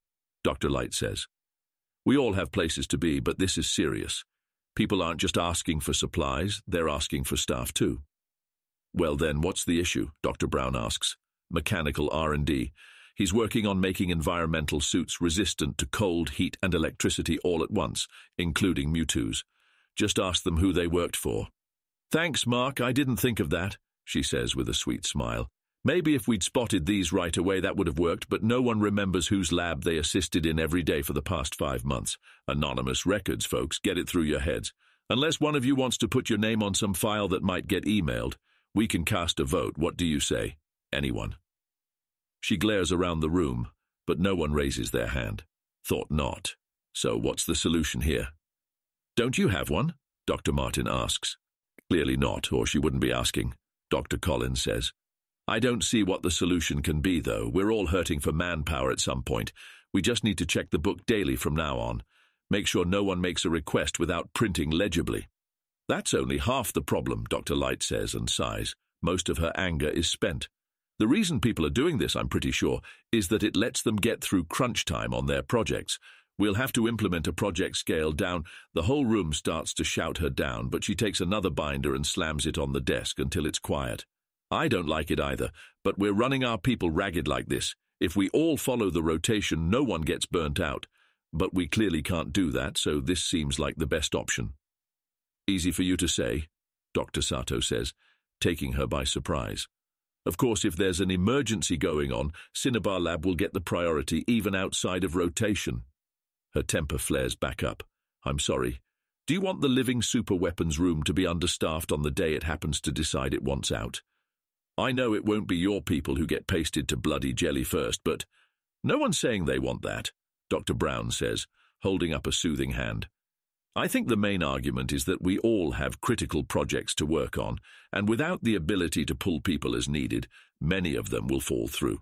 Dr. Light says. "We all have places to be, but this is serious. People aren't just asking for supplies, they're asking for staff too." "Well then, what's the issue?" Dr. Brown asks. "Mechanical R&D. He's working on making environmental suits resistant to cold, heat, and electricity all at once, including Mewtwo's. Just ask them who they worked for." "Thanks, Mark, I didn't think of that," she says with a sweet smile. "Maybe if we'd spotted these right away that would have worked, but no one remembers whose lab they assisted in every day for the past 5 months. Anonymous records, folks, get it through your heads. Unless one of you wants to put your name on some file that might get emailed, we can cast a vote. What do you say? Anyone?" She glares around the room, but no one raises their hand. Thought not. So what's the solution here? "Don't you have one?" Dr. Martin asks. "Clearly not, or she wouldn't be asking," Dr. Collins says. "I don't see what the solution can be, though. We're all hurting for manpower at some point. We just need to check the book daily from now on. Make sure no one makes a request without printing legibly." "That's only half the problem," Dr. Light says and sighs. Most of her anger is spent. The reason people are doing this, I'm pretty sure, is that it lets them get through crunch time on their projects. We'll have to implement a project scale down. The whole room starts to shout her down, but she takes another binder and slams it on the desk until it's quiet. "I don't like it either, but we're running our people ragged like this. If we all follow the rotation, no one gets burnt out. But we clearly can't do that, so this seems like the best option. Easy for you to say, Dr. Sato says, taking her by surprise. Of course, if there's an emergency going on, Cinnabar Lab will get the priority even outside of rotation. Her temper flares back up. I'm sorry. Do you want the living superweapons room to be understaffed on the day it happens to decide it wants out? I know it won't be your people who get pasted to bloody jelly first, but no one's saying they want that, Dr. Brown says, holding up a soothing hand. I think the main argument is that we all have critical projects to work on, and without the ability to pull people as needed, many of them will fall through.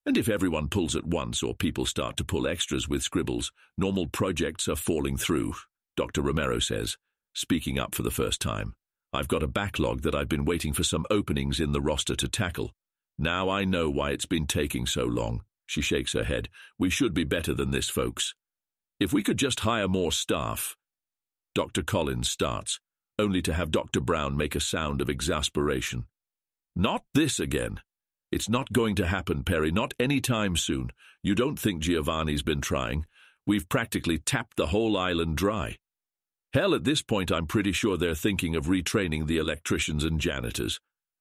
And if everyone pulls at once or people start to pull extras with scribbles, normal projects are falling through, Dr. Romero says, speaking up for the first time. I've got a backlog that I've been waiting for some openings in the roster to tackle. Now I know why it's been taking so long. She shakes her head. We should be better than this, folks. If we could just hire more staff. Dr. Collins starts, only to have Dr. Brown make a sound of exasperation. Not this again. It's not going to happen, Perry, not any time soon. You don't think Giovanni's been trying? We've practically tapped the whole island dry. Hell, at this point I'm pretty sure they're thinking of retraining the electricians and janitors,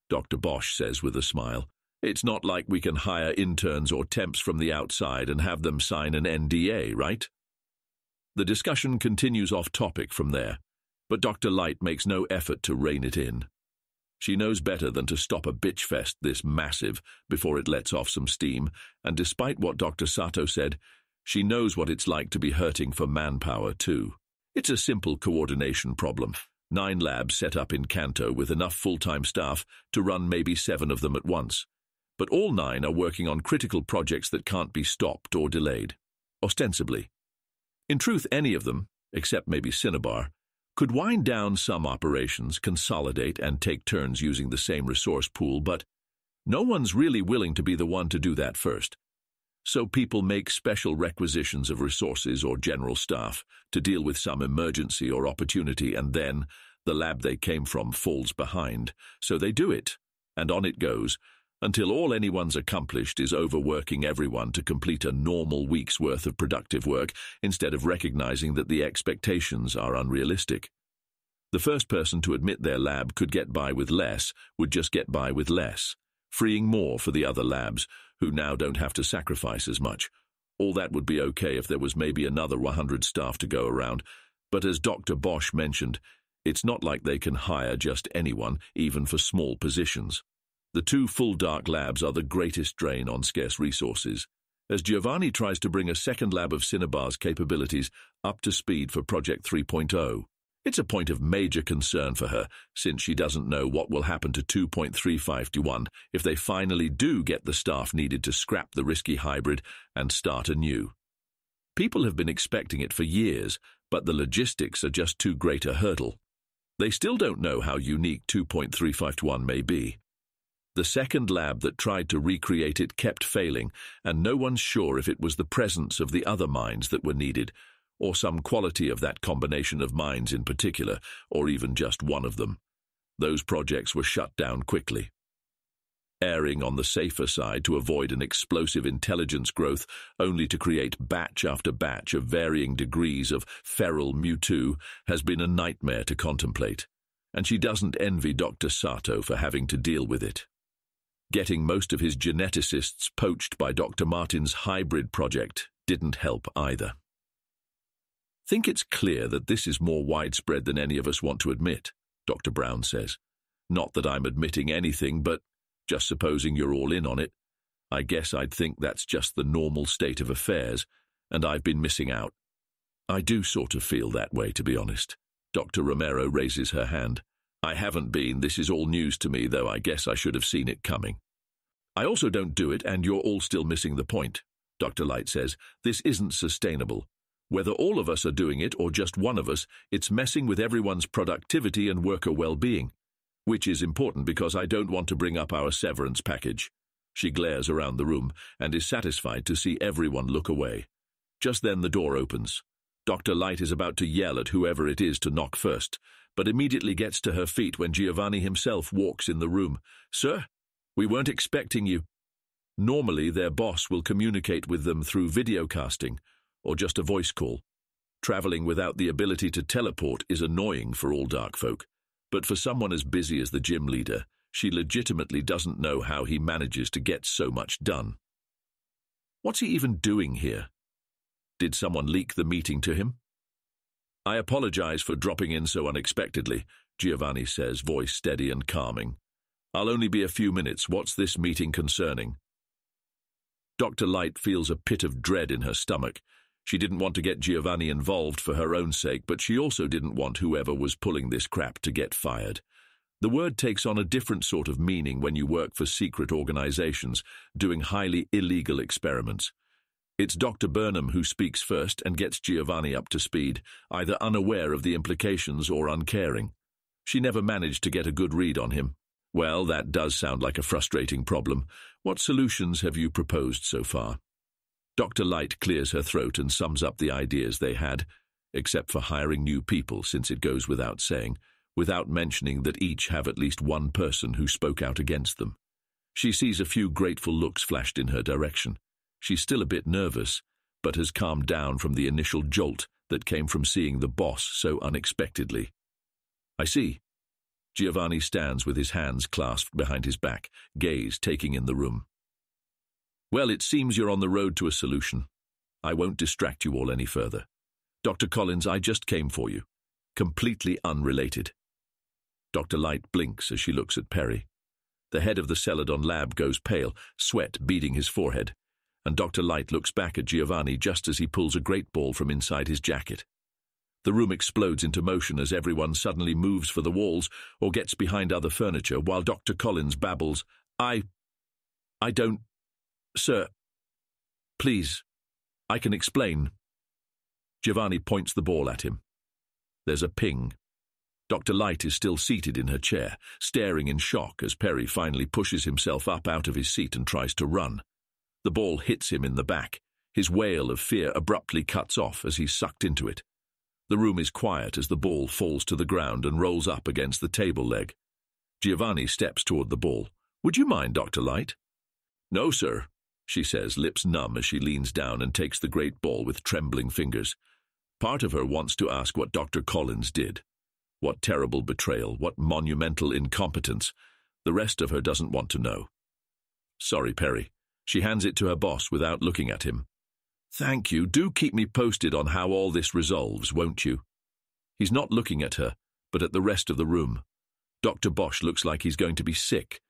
Dr. Bosch says with a smile. It's not like we can hire interns or temps from the outside and have them sign an NDA, right? The discussion continues off topic from there, but Dr. Light makes no effort to rein it in. She knows better than to stop a bitch fest this massive before it lets off some steam, and despite what Dr. Sato said, she knows what it's like to be hurting for manpower too. It's a simple coordination problem. 9 labs set up in Kanto with enough full-time staff to run maybe 7 of them at once. But all 9 are working on critical projects that can't be stopped or delayed, ostensibly. In truth, any of them, except maybe Cinnabar, could wind down some operations, consolidate, and take turns using the same resource pool, but no one's really willing to be the one to do that first. So people make special requisitions of resources or general staff to deal with some emergency or opportunity, and then the lab they came from falls behind. So they do it, and on it goes, until all anyone's accomplished is overworking everyone to complete a normal week's worth of productive work instead of recognizing that the expectations are unrealistic. The first person to admit their lab could get by with less would just get by with less, freeing more for the other labs, who now don't have to sacrifice as much. All that would be okay if there was maybe another 100 staff to go around, but as Dr. Bosch mentioned, it's not like they can hire just anyone, even for small positions. The 2 full dark labs are the greatest drain on scarce resources, as Giovanni tries to bring a second lab of Cinnabar's capabilities up to speed for Project 3.0. It's a point of major concern for her, since she doesn't know what will happen to 2.351 if they finally do get the staff needed to scrap the risky hybrid and start anew. People have been expecting it for years, but the logistics are just too great a hurdle. They still don't know how unique 2.351 may be. The second lab that tried to recreate it kept failing, and no one's sure if it was the presence of the other minds that were needed, or some quality of that combination of minds in particular, or even just one of them. Those projects were shut down quickly. Erring on the safer side to avoid an explosive intelligence growth only to create batch after batch of varying degrees of feral Mewtwo has been a nightmare to contemplate, and she doesn't envy Dr. Sato for having to deal with it. Getting most of his geneticists poached by Dr. Martin's hybrid project didn't help either. Think it's clear that this is more widespread than any of us want to admit, Dr. Brown says. Not that I'm admitting anything, but just supposing you're all in on it, I guess I'd think that's just the normal state of affairs, and I've been missing out. I do sort of feel that way, to be honest. Dr. Romero raises her hand. I haven't been. This is all news to me, though I guess I should have seen it coming. I also don't do it, and you're all still missing the point, Dr. Light says. This isn't sustainable. Whether all of us are doing it or just one of us, it's messing with everyone's productivity and worker well-being, which is important because I don't want to bring up our severance package. She glares around the room and is satisfied to see everyone look away. Just then the door opens. Dr. Light is about to yell at whoever it is to knock first, but immediately gets to her feet when Giovanni himself walks in the room. Sir, we weren't expecting you. Normally their boss will communicate with them through videocasting, or just a voice call. Traveling without the ability to teleport is annoying for all dark folk, but for someone as busy as the gym leader, she legitimately doesn't know how he manages to get so much done. What's he even doing here? Did someone leak the meeting to him? I apologize for dropping in so unexpectedly, Giovanni says, voice steady and calming. I'll only be a few minutes. What's this meeting concerning? Dr. Light feels a pit of dread in her stomach. She didn't want to get Giovanni involved for her own sake, but she also didn't want whoever was pulling this crap to get fired. The word takes on a different sort of meaning when you work for secret organizations, doing highly illegal experiments. It's Dr. Burnham who speaks first and gets Giovanni up to speed, either unaware of the implications or uncaring. She never managed to get a good read on him. Well, that does sound like a frustrating problem. What solutions have you proposed so far? Dr. Light clears her throat and sums up the ideas they had, except for hiring new people, since it goes without saying, without mentioning that each have at least one person who spoke out against them. She sees a few grateful looks flashed in her direction. She's still a bit nervous, but has calmed down from the initial jolt that came from seeing the boss so unexpectedly. I see. Giovanni stands with his hands clasped behind his back, gaze taking in the room. Well, it seems you're on the road to a solution. I won't distract you all any further. Dr. Collins, I just came for you. Completely unrelated. Dr. Light blinks as she looks at Perry. The head of the Celadon lab goes pale, sweat beading his forehead, and Dr. Light looks back at Giovanni just as he pulls a great ball from inside his jacket. The room explodes into motion as everyone suddenly moves for the walls or gets behind other furniture while Dr. Collins babbles, I don't... Sir, please, I can explain. Giovanni points the ball at him. There's a ping. Dr. Light is still seated in her chair, staring in shock as Perry finally pushes himself up out of his seat and tries to run. The ball hits him in the back. His wail of fear abruptly cuts off as he's sucked into it. The room is quiet as the ball falls to the ground and rolls up against the table leg. Giovanni steps toward the ball. Would you mind, Dr. Light? No, sir, she says, lips numb as she leans down and takes the great ball with trembling fingers. Part of her wants to ask what Dr. Collins did. What terrible betrayal, what monumental incompetence. The rest of her doesn't want to know. Sorry, Perry. She hands it to her boss without looking at him. Thank you. Do keep me posted on how all this resolves, won't you? He's not looking at her, but at the rest of the room. Dr. Bosch looks like he's going to be sick,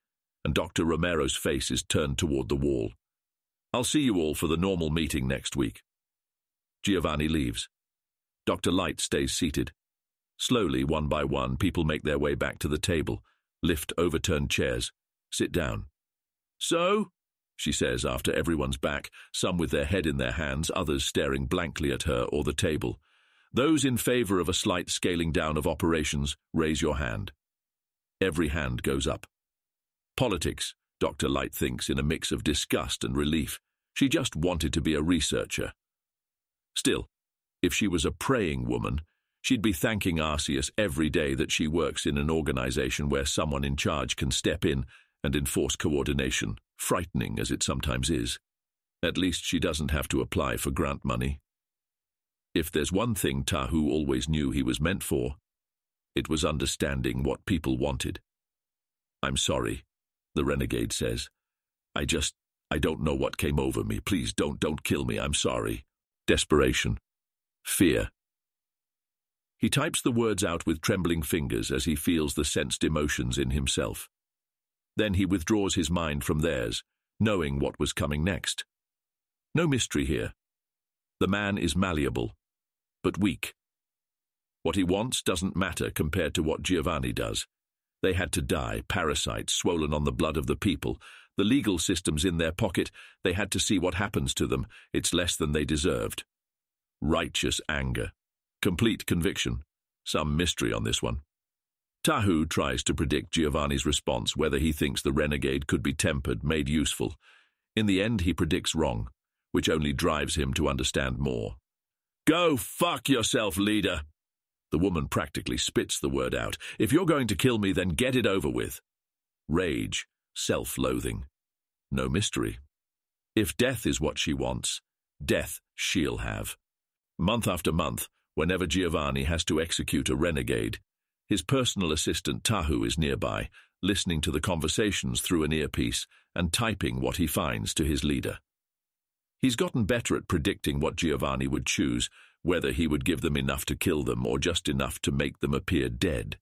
and Dr. Romero's face is turned toward the wall. I'll see you all for the normal meeting next week. Giovanni leaves. Dr. Light stays seated. Slowly, one by one, people make their way back to the table, lift overturned chairs, sit down. So, she says after everyone's back, some with their head in their hands, others staring blankly at her or the table. Those in favor of a slight scaling down of operations, raise your hand. Every hand goes up. Politics, Dr. Light thinks in a mix of disgust and relief. She just wanted to be a researcher. Still, if she was a praying woman, she'd be thanking Arceus every day that she works in an organization where someone in charge can step in and enforce coordination, frightening as it sometimes is. At least she doesn't have to apply for grant money. If there's one thing Tahu always knew he was meant for, it was understanding what people wanted. I'm sorry, the renegade says. I don't know what came over me. Please don't kill me. I'm sorry. Desperation. Fear. He types the words out with trembling fingers as he feels the sensed emotions in himself. Then he withdraws his mind from theirs, knowing what was coming next. No mystery here. The man is malleable, but weak. What he wants doesn't matter compared to what Giovanni does. They had to die, parasites swollen on the blood of the people. The legal system's in their pocket. They had to see what happens to them. It's less than they deserved. Righteous anger. Complete conviction. Some mystery on this one. Tahu tries to predict Giovanni's response, whether he thinks the renegade could be tempered, made useful. In the end, he predicts wrong, which only drives him to understand more. Go fuck yourself, leader! The woman practically spits the word out. If you're going to kill me, then get it over with. Rage, self-loathing. No mystery. If death is what she wants, death she'll have. Month after month, whenever Giovanni has to execute a renegade, his personal assistant Tahu is nearby, listening to the conversations through an earpiece and typing what he finds to his leader. He's gotten better at predicting what Giovanni would choose, whether he would give them enough to kill them or just enough to make them appear dead.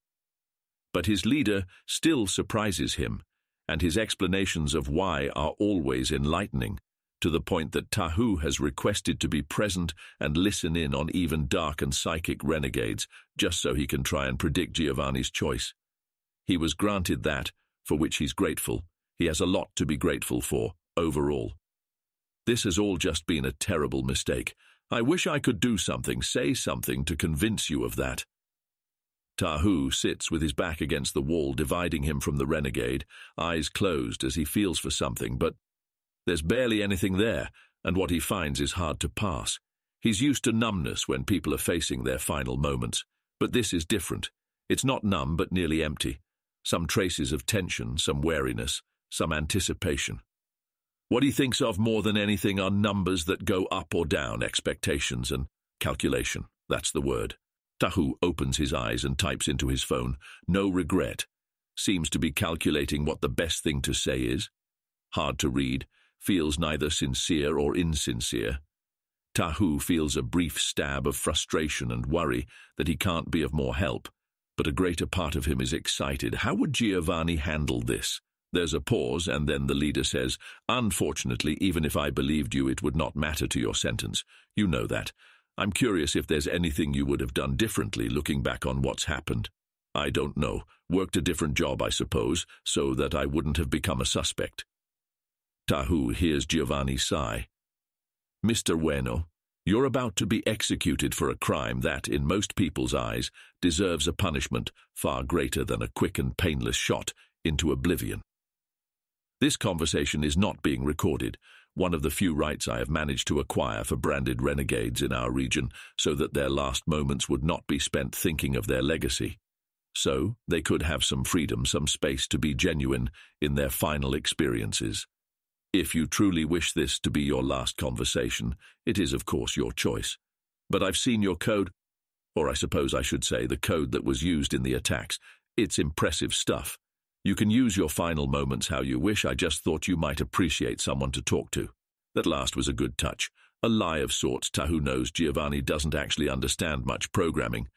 But his leader still surprises him, and his explanations of why are always enlightening, to the point that Tahu has requested to be present and listen in on even dark and psychic renegades, just so he can try and predict Giovanni's choice. He was granted that, for which he's grateful. He has a lot to be grateful for, overall. This has all just been a terrible mistake. I wish I could do something, say something to convince you of that. Tahu sits with his back against the wall, dividing him from the renegade, eyes closed as he feels for something, but there's barely anything there, and what he finds is hard to pass. He's used to numbness when people are facing their final moments, but this is different. It's not numb, but nearly empty. Some traces of tension, some wariness, some anticipation. What he thinks of more than anything are numbers that go up or down, expectations and calculation. That's the word. Tahu opens his eyes and types into his phone, "No regret." Seems to be calculating what the best thing to say is. Hard to read, feels neither sincere or insincere. Tahu feels a brief stab of frustration and worry that he can't be of more help, but a greater part of him is excited. How would Giovanni handle this? There's a pause, and then the leader says, "Unfortunately, even if I believed you, it would not matter to your sentence. You know that. I'm curious if there's anything you would have done differently looking back on what's happened. I don't know. Worked a different job, I suppose, so that I wouldn't have become a suspect." Tahu hears Giovanni sigh. "Mr. Ueno, you're about to be executed for a crime that, in most people's eyes, deserves a punishment far greater than a quick and painless shot into oblivion." This conversation is not being recorded, one of the few rights I have managed to acquire for branded renegades in our region, so that their last moments would not be spent thinking of their legacy. So they could have some freedom, some space to be genuine in their final experiences. If you truly wish this to be your last conversation, it is of course your choice. But I've seen your code, or I suppose I should say the code that was used in the attacks. It's impressive stuff. You can use your final moments how you wish. I just thought you might appreciate someone to talk to. That last was a good touch. A lie of sorts. Tahu knows Giovanni doesn't actually understand much programming,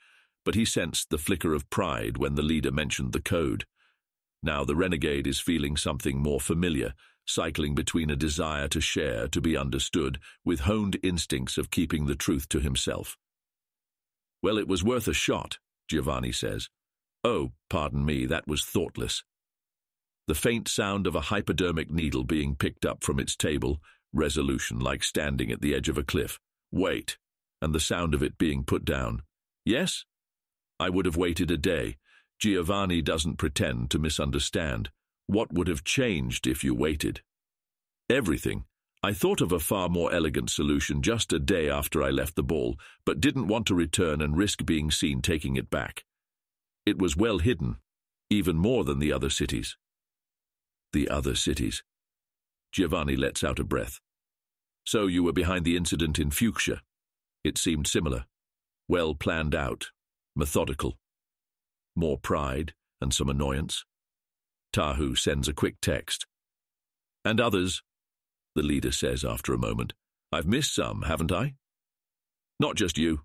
but he sensed the flicker of pride when the leader mentioned the code. Now the renegade is feeling something more familiar, cycling between a desire to share, to be understood, with honed instincts of keeping the truth to himself. "Well, it was worth a shot," Giovanni says. "Oh, pardon me, that was thoughtless." The faint sound of a hypodermic needle being picked up from its table, resolution like standing at the edge of a cliff. "Wait," and the sound of it being put down. "Yes? I would have waited a day. Giovanni doesn't pretend to misunderstand. What would have changed if you waited?" "Everything. I thought of a far more elegant solution just a day after I left the ball, but didn't want to return and risk being seen taking it back. It was well hidden, even more than the other cities." "The other cities?" Giovanni lets out a breath. "So you were behind the incident in Fuchsia." It seemed similar. Well planned out, methodical. More pride and some annoyance. Tahu sends a quick text. "And others," the leader says after a moment. "I've missed some, haven't I?" "Not just you.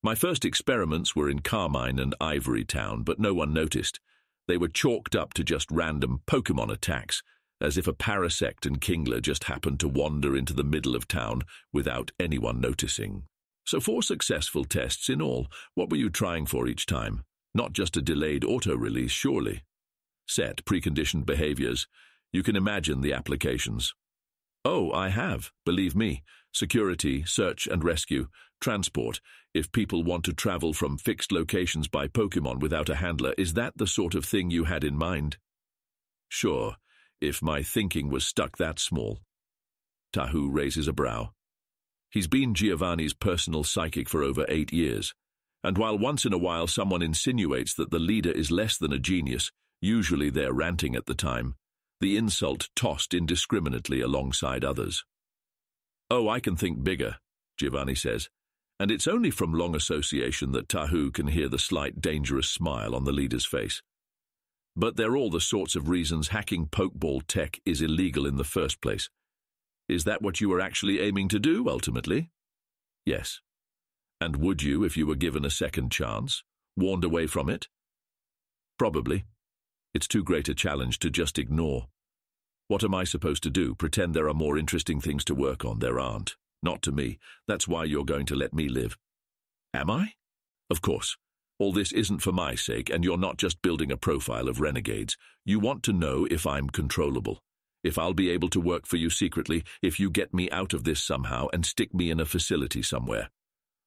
My first experiments were in Carmine and Ivory Town, but no one noticed. They were chalked up to just random Pokemon attacks, as if a Parasect and Kingler just happened to wander into the middle of town without anyone noticing. So 4 successful tests in all. What were you trying for each time? Not just a delayed auto-release, surely. Set preconditioned behaviors. You can imagine the applications." "Oh, I have, believe me. Security, search and rescue, transport. If people want to travel from fixed locations by Pokemon without a handler, is that the sort of thing you had in mind?" "Sure, if my thinking was stuck that small." Tahu raises a brow. He's been Giovanni's personal psychic for over 8 years, and while once in a while someone insinuates that the leader is less than a genius, usually they're ranting at the time, the insult tossed indiscriminately alongside others. "Oh, I can think bigger," Giovanni says, and it's only from long association that Tahu can hear the slight dangerous smile on the leader's face. But they're all the sorts of reasons hacking pokeball tech is illegal in the first place. Is that what you were actually aiming to do, ultimately? Yes. And would you, if you were given a second chance, warned away from it? Probably. It's too great a challenge to just ignore. What am I supposed to do? Pretend there are more interesting things to work on? There aren't. Not to me. That's why you're going to let me live. Am I? Of course. All this isn't for my sake, and you're not just building a profile of renegades. You want to know if I'm controllable, if I'll be able to work for you secretly, if you get me out of this somehow and stick me in a facility somewhere.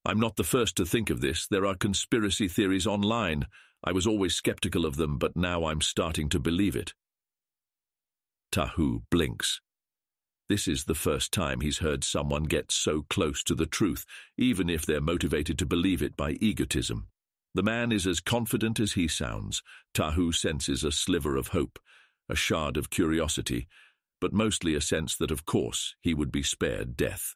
I'm not the first to think of this. There are conspiracy theories online. I was always skeptical of them, but now I'm starting to believe it. Tahu blinks. This is the first time he's heard someone get so close to the truth, even if they're motivated to believe it by egotism. The man is as confident as he sounds. Tahu senses a sliver of hope, a shard of curiosity, but mostly a sense that, of course, he would be spared death.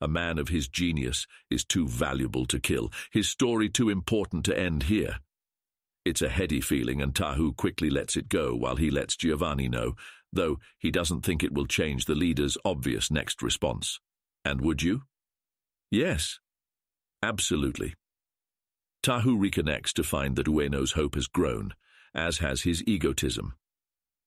A man of his genius is too valuable to kill, his story too important to end here. It's a heady feeling, and Tahu quickly lets it go while he lets Giovanni know, though he doesn't think it will change the leader's obvious next response. And would you? Yes. Absolutely. Tahu reconnects to find that Ueno's hope has grown, as has his egotism.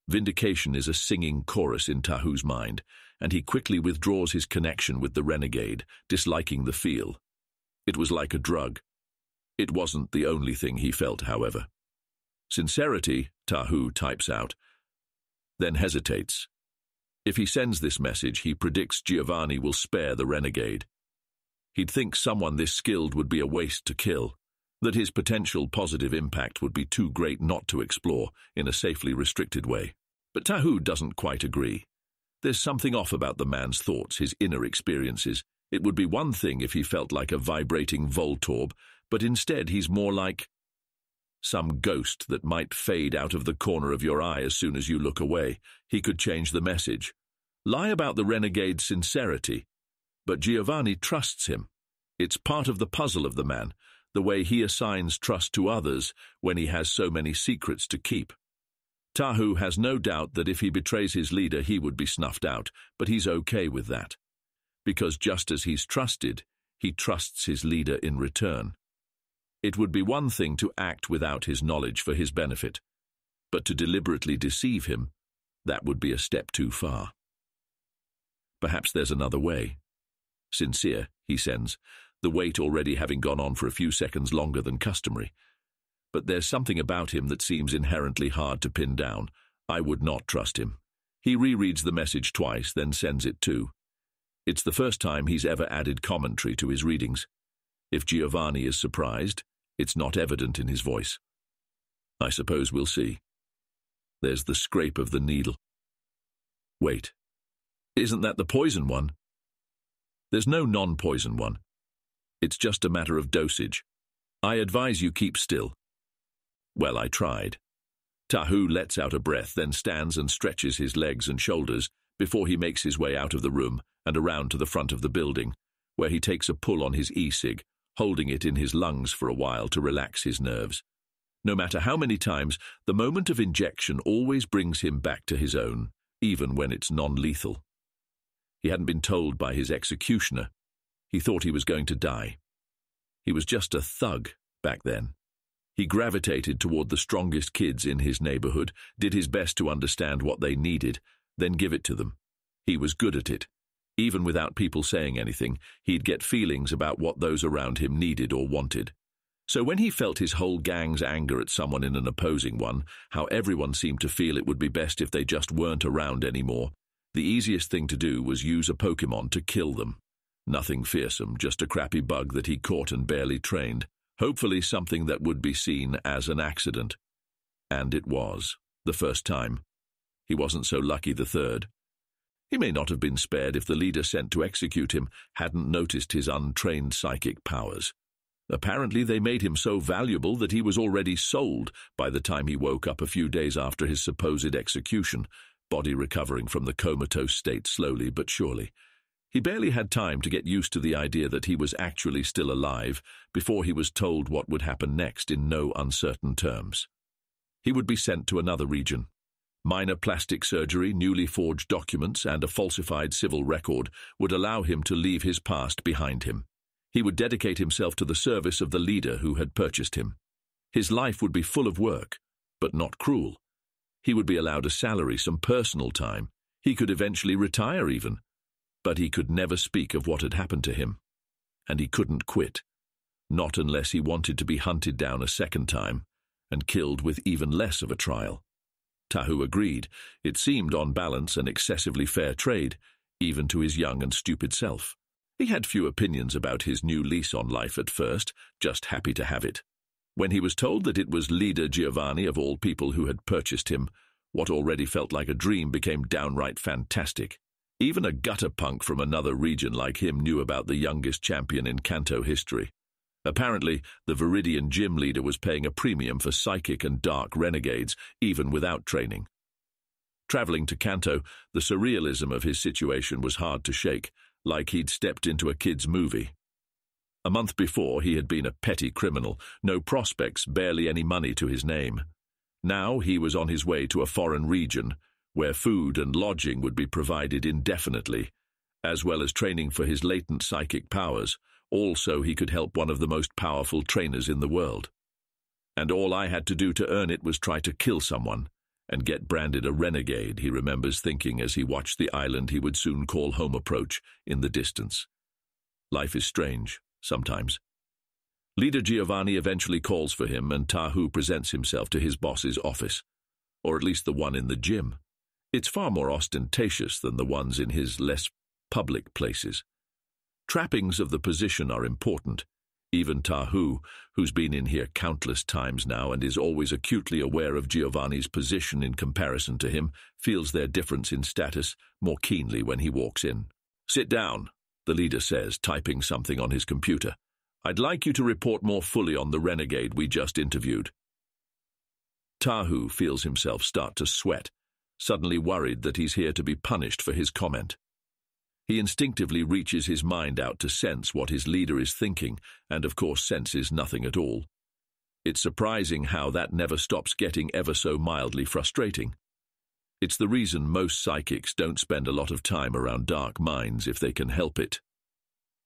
Vindication is a singing chorus in Tahu's mind, and he quickly withdraws his connection with the renegade, disliking the feel. It was like a drug. It wasn't the only thing he felt, however. Sincerity, Tahu types out, then hesitates. If he sends this message, he predicts Giovanni will spare the renegade. He'd think someone this skilled would be a waste to kill, that his potential positive impact would be too great not to explore in a safely restricted way. But Tahu doesn't quite agree. There's something off about the man's thoughts, his inner experiences. It would be one thing if he felt like a vibrating Voltorb, but instead he's more like some ghost that might fade out of the corner of your eye as soon as you look away. He could change the message. Lie about the renegade's sincerity. But Giovanni trusts him. It's part of the puzzle of the man, the way he assigns trust to others when he has so many secrets to keep. Tahu has no doubt that if he betrays his leader, he would be snuffed out, but he's okay with that. Because just as he's trusted, he trusts his leader in return. It would be one thing to act without his knowledge for his benefit, but to deliberately deceive him, that would be a step too far. Perhaps there's another way. Sincere, he sends, the wait already having gone on for a few seconds longer than customary. But there's something about him that seems inherently hard to pin down. I would not trust him. He rereads the message twice, then sends it too. It's the first time he's ever added commentary to his readings. If Giovanni is surprised, it's not evident in his voice. I suppose we'll see. There's the scrape of the needle. Wait, isn't that the poison one? There's no non-poison one. It's just a matter of dosage. I advise you keep still. Well, I tried. Tahu lets out a breath, then stands and stretches his legs and shoulders before he makes his way out of the room and around to the front of the building, where he takes a pull on his e-cig, holding it in his lungs for a while to relax his nerves. No matter how many times, the moment of injection always brings him back to his own, even when it's non-lethal. He hadn't been told by his executioner. He thought he was going to die. He was just a thug back then. He gravitated toward the strongest kids in his neighborhood, did his best to understand what they needed, then give it to them. He was good at it. Even without people saying anything, he'd get feelings about what those around him needed or wanted. So when he felt his whole gang's anger at someone in an opposing one, how everyone seemed to feel it would be best if they just weren't around anymore, the easiest thing to do was use a Pokemon to kill them. Nothing fearsome, just a crappy bug that he caught and barely trained. Hopefully something that would be seen as an accident. And it was, the first time. He wasn't so lucky the third. He may not have been spared if the leader sent to execute him hadn't noticed his untrained psychic powers. Apparently they made him so valuable that he was already sold by the time he woke up a few days after his supposed execution, body recovering from the comatose state slowly but surely. He barely had time to get used to the idea that he was actually still alive before he was told what would happen next in no uncertain terms. He would be sent to another region. Minor plastic surgery, newly forged documents, and a falsified civil record would allow him to leave his past behind him. He would dedicate himself to the service of the leader who had purchased him. His life would be full of work, but not cruel. He would be allowed a salary, some personal time. He could eventually retire even. But he could never speak of what had happened to him. And he couldn't quit. Not unless he wanted to be hunted down a second time and killed with even less of a trial. Tahu agreed. It seemed on balance an excessively fair trade, even to his young and stupid self. He had few opinions about his new lease on life at first, just happy to have it. When he was told that it was leader Giovanni of all people who had purchased him, what already felt like a dream became downright fantastic. Even a gutter punk from another region like him knew about the youngest champion in Kanto history. Apparently, the Viridian gym leader was paying a premium for psychic and dark renegades, even without training. Traveling to Kanto, the surrealism of his situation was hard to shake, like he'd stepped into a kid's movie. A month before, he had been a petty criminal, no prospects, barely any money to his name. Now he was on his way to a foreign region, where food and lodging would be provided indefinitely, as well as training for his latent psychic powers. Also, he could help one of the most powerful trainers in the world. And all I had to do to earn it was try to kill someone and get branded a renegade, he remembers thinking as he watched the island he would soon call home approach in the distance. Life is strange, sometimes. Leader Giovanni eventually calls for him, and Tahu presents himself to his boss's office, or at least the one in the gym. It's far more ostentatious than the ones in his less public places. Trappings of the position are important. Even Tahu, who's been in here countless times now and is always acutely aware of Giovanni's position in comparison to him, feels their difference in status more keenly when he walks in. "Sit down," the leader says, typing something on his computer. "I'd like you to report more fully on the renegade we just interviewed." Tahu feels himself start to sweat, suddenly worried that he's here to be punished for his comment. He instinctively reaches his mind out to sense what his leader is thinking, and of course senses nothing at all. It's surprising how that never stops getting ever so mildly frustrating. It's the reason most psychics don't spend a lot of time around dark minds if they can help it.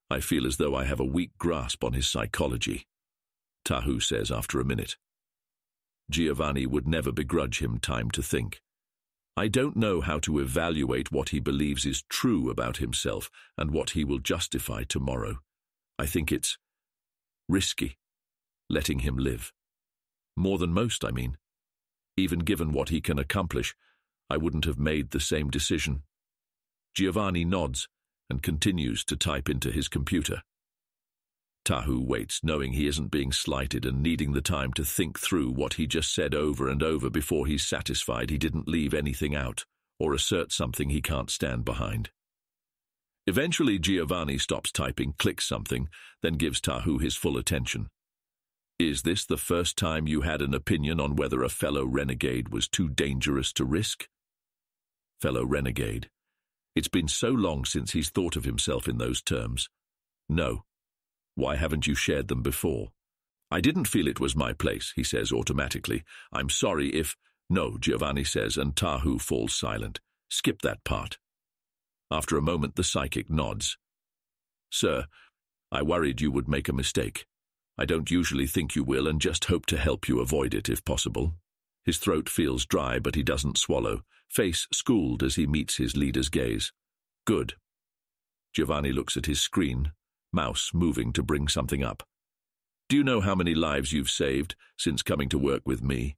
"I feel as though I have a weak grasp on his psychology," Tahu says after a minute. Giovanni would never begrudge him time to think. "I don't know how to evaluate what he believes is true about himself and what he will justify tomorrow. I think it's risky, letting him live. More than most, I mean. Even given what he can accomplish, I wouldn't have made the same decision." Giovanni nods and continues to type into his computer. Tahu waits, knowing he isn't being slighted and needing the time to think through what he just said over and over before he's satisfied he didn't leave anything out or assert something he can't stand behind. Eventually, Giovanni stops typing, clicks something, then gives Tahu his full attention. "Is this the first time you had an opinion on whether a fellow renegade was too dangerous to risk?" Fellow renegade. It's been so long since he's thought of himself in those terms. "No. Why haven't you shared them before?" "I didn't feel it was my place," he says automatically. "I'm sorry if—" "No," Giovanni says, and Tahu falls silent. "Skip that part." After a moment, the psychic nods. "Sir, I worried you would make a mistake. I don't usually think you will and just hope to help you avoid it if possible." His throat feels dry, but he doesn't swallow, face schooled as he meets his leader's gaze. "Good." Giovanni looks at his screen, mouse moving to bring something up. "Do you know how many lives you've saved since coming to work with me?"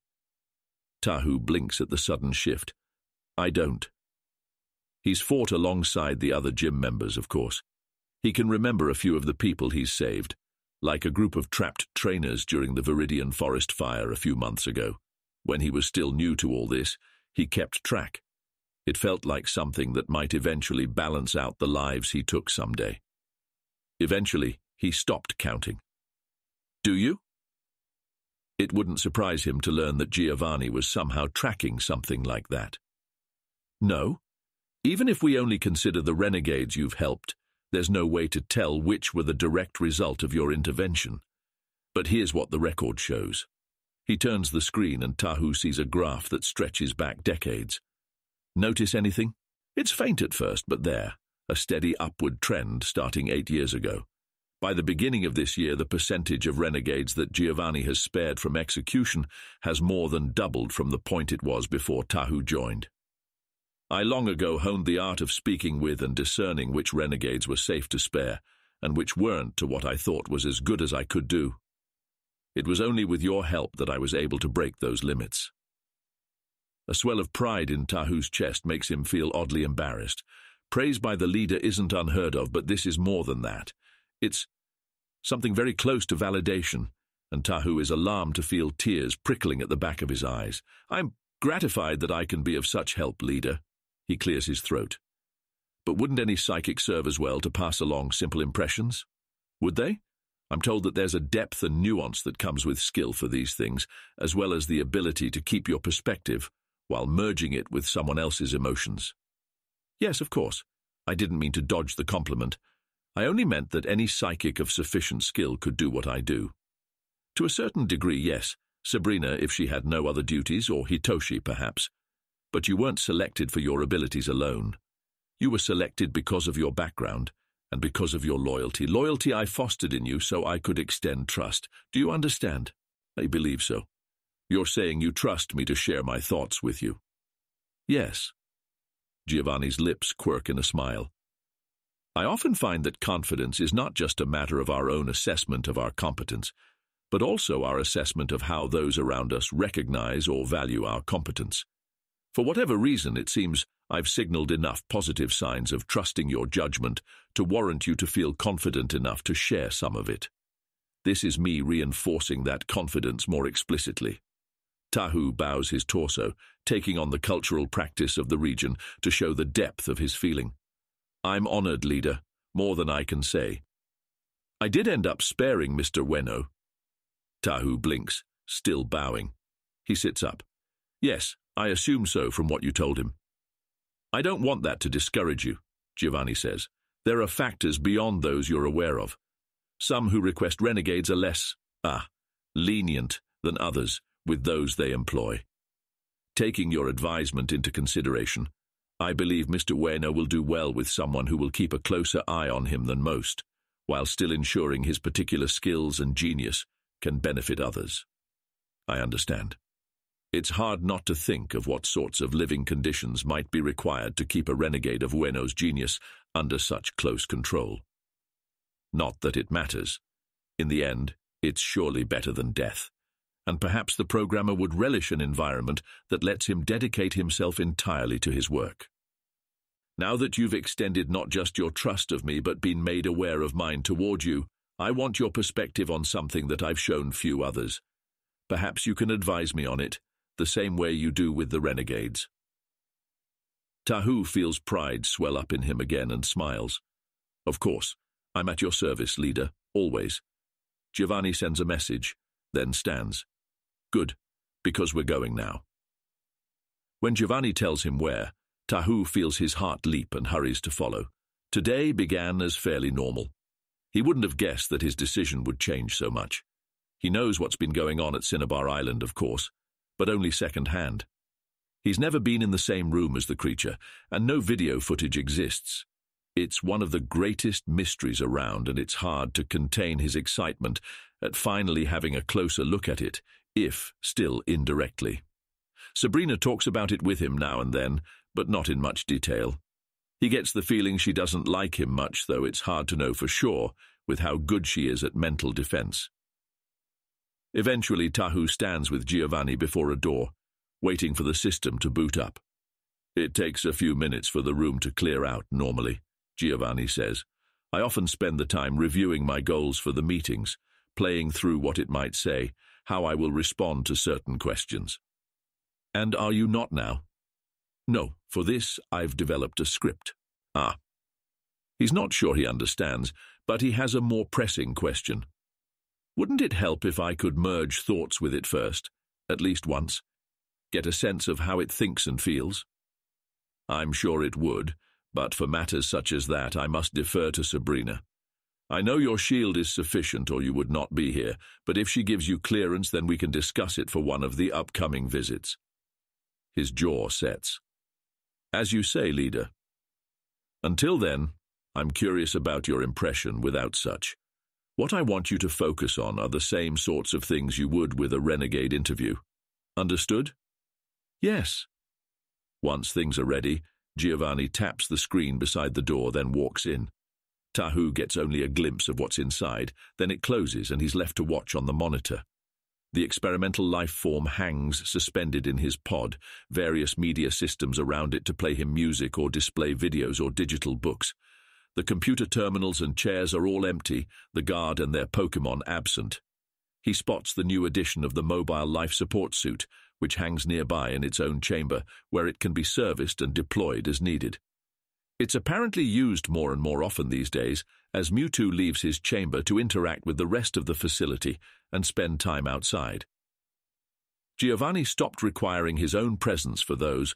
Tahu blinks at the sudden shift. "I don't." He's fought alongside the other gym members, of course. He can remember a few of the people he's saved, like a group of trapped trainers during the Viridian forest fire a few months ago. When he was still new to all this, he kept track. It felt like something that might eventually balance out the lives he took someday. Eventually, he stopped counting. "Do you?" It wouldn't surprise him to learn that Giovanni was somehow tracking something like that. "No. Even if we only consider the renegades you've helped, there's no way to tell which were the direct result of your intervention. But here's what the record shows. He turns the screen and Tahu sees a graph that stretches back decades. Notice anything? It's faint at first, but there, a steady upward trend starting 8 years ago. By the beginning of this year, the percentage of renegades that Giovanni has spared from execution has more than doubled from the point it was before Tahu joined. I long ago honed the art of speaking with and discerning which renegades were safe to spare, and which weren't to what I thought was as good as I could do. It was only with your help that I was able to break those limits. A swell of pride in Tahu's chest makes him feel oddly embarrassed. Praise by the leader isn't unheard of, but this is more than that. It's something very close to validation, and Tahu is alarmed to feel tears prickling at the back of his eyes. I'm gratified that I can be of such help, leader. He clears his throat. But wouldn't any psychic serve as well to pass along simple impressions? Would they? I'm told that there's a depth and nuance that comes with skill for these things, as well as the ability to keep your perspective while merging it with someone else's emotions. Yes, of course. I didn't mean to dodge the compliment. I only meant that any psychic of sufficient skill could do what I do. To a certain degree, yes, Sabrina if she had no other duties, or Hitoshi perhaps. But you weren't selected for your abilities alone. You were selected because of your background, and because of your loyalty. Loyalty I fostered in you so I could extend trust. Do you understand? I believe so. You're saying you trust me to share my thoughts with you. Yes. Giovanni's lips quirk in a smile. I often find that confidence is not just a matter of our own assessment of our competence, but also our assessment of how those around us recognize or value our competence. For whatever reason, it seems I've signaled enough positive signs of trusting your judgment to warrant you to feel confident enough to share some of it. This is me reinforcing that confidence more explicitly. Tahu bows his torso, taking on the cultural practice of the region to show the depth of his feeling. I'm honored, leader, more than I can say. I did end up sparing Mr. Ueno. Tahu blinks, still bowing. He sits up. Yes, I assume so from what you told him. I don't want that to discourage you, Giovanni says. There are factors beyond those you're aware of. Some who request renegades are less, lenient than others with those they employ. Taking your advisement into consideration, I believe Mr. Ueno will do well with someone who will keep a closer eye on him than most, while still ensuring his particular skills and genius can benefit others. I understand. It's hard not to think of what sorts of living conditions might be required to keep a renegade of Ueno's genius under such close control. Not that it matters. In the end, it's surely better than death, and perhaps the programmer would relish an environment that lets him dedicate himself entirely to his work. Now that you've extended not just your trust of me but been made aware of mine toward you, I want your perspective on something that I've shown few others. Perhaps you can advise me on it, the same way you do with the renegades. Tahu feels pride swell up in him again and smiles. Of course, I'm at your service, leader, always. Giovanni sends a message, then stands. Good, because we're going now. When Giovanni tells him where, Tahu feels his heart leap and hurries to follow. Today began as fairly normal. He wouldn't have guessed that his decision would change so much. He knows what's been going on at Cinnabar Island, of course, but only second-hand. He's never been in the same room as the creature, and no video footage exists. It's one of the greatest mysteries around, and it's hard to contain his excitement at finally having a closer look at it, if still indirectly. Sabrina talks about it with him now and then, but not in much detail. He gets the feeling she doesn't like him much, though it's hard to know for sure with how good she is at mental defense. Eventually, Tahu stands with Giovanni before a door, waiting for the system to boot up. It takes a few minutes for the room to clear out normally, Giovanni says. I often spend the time reviewing my goals for the meetings, playing through what it might say, how I will respond to certain questions. And are you not now? No, for this I've developed a script. He's not sure he understands, but he has a more pressing question. Wouldn't it help if I could merge thoughts with it first, at least once? Get a sense of how it thinks and feels? I'm sure it would, but for matters such as that, I must defer to Sabrina. I know your shield is sufficient or you would not be here, but if she gives you clearance, then we can discuss it for one of the upcoming visits. His jaw sets. As you say, leader. Until then, I'm curious about your impression without such. What I want you to focus on are the same sorts of things you would with a renegade interview. Understood? Yes. Once things are ready, Giovanni taps the screen beside the door, then walks in. Tahu gets only a glimpse of what's inside, then it closes and he's left to watch on the monitor. The experimental life form hangs suspended in his pod, various media systems around it to play him music or display videos or digital books. The computer terminals and chairs are all empty, the guard and their Pokemon absent. He spots the new addition of the mobile life support suit, which hangs nearby in its own chamber, where it can be serviced and deployed as needed. It's apparently used more and more often these days, as Mewtwo leaves his chamber to interact with the rest of the facility and spend time outside. Giovanni stopped requiring his own presence for those.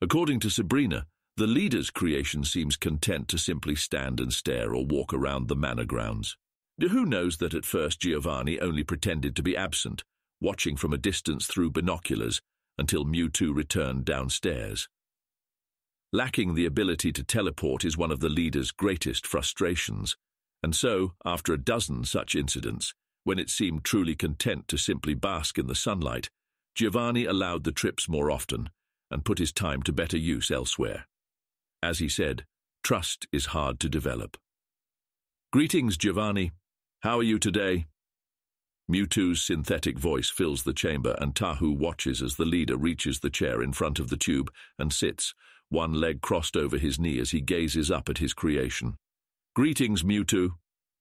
According to Sabrina, the leader's creation seems content to simply stand and stare or walk around the manor grounds. Who knows that at first Giovanni only pretended to be absent, watching from a distance through binoculars, until Mewtwo returned downstairs. Lacking the ability to teleport is one of the leader's greatest frustrations, and so, after a dozen such incidents, when it seemed truly content to simply bask in the sunlight, Giovanni allowed the trips more often and put his time to better use elsewhere. As he said, trust is hard to develop. Greetings, Giovanni. How are you today? Mewtwo's synthetic voice fills the chamber, and Tahu watches as the leader reaches the chair in front of the tube and sits, one leg crossed over his knee as he gazes up at his creation. Greetings, Mewtwo.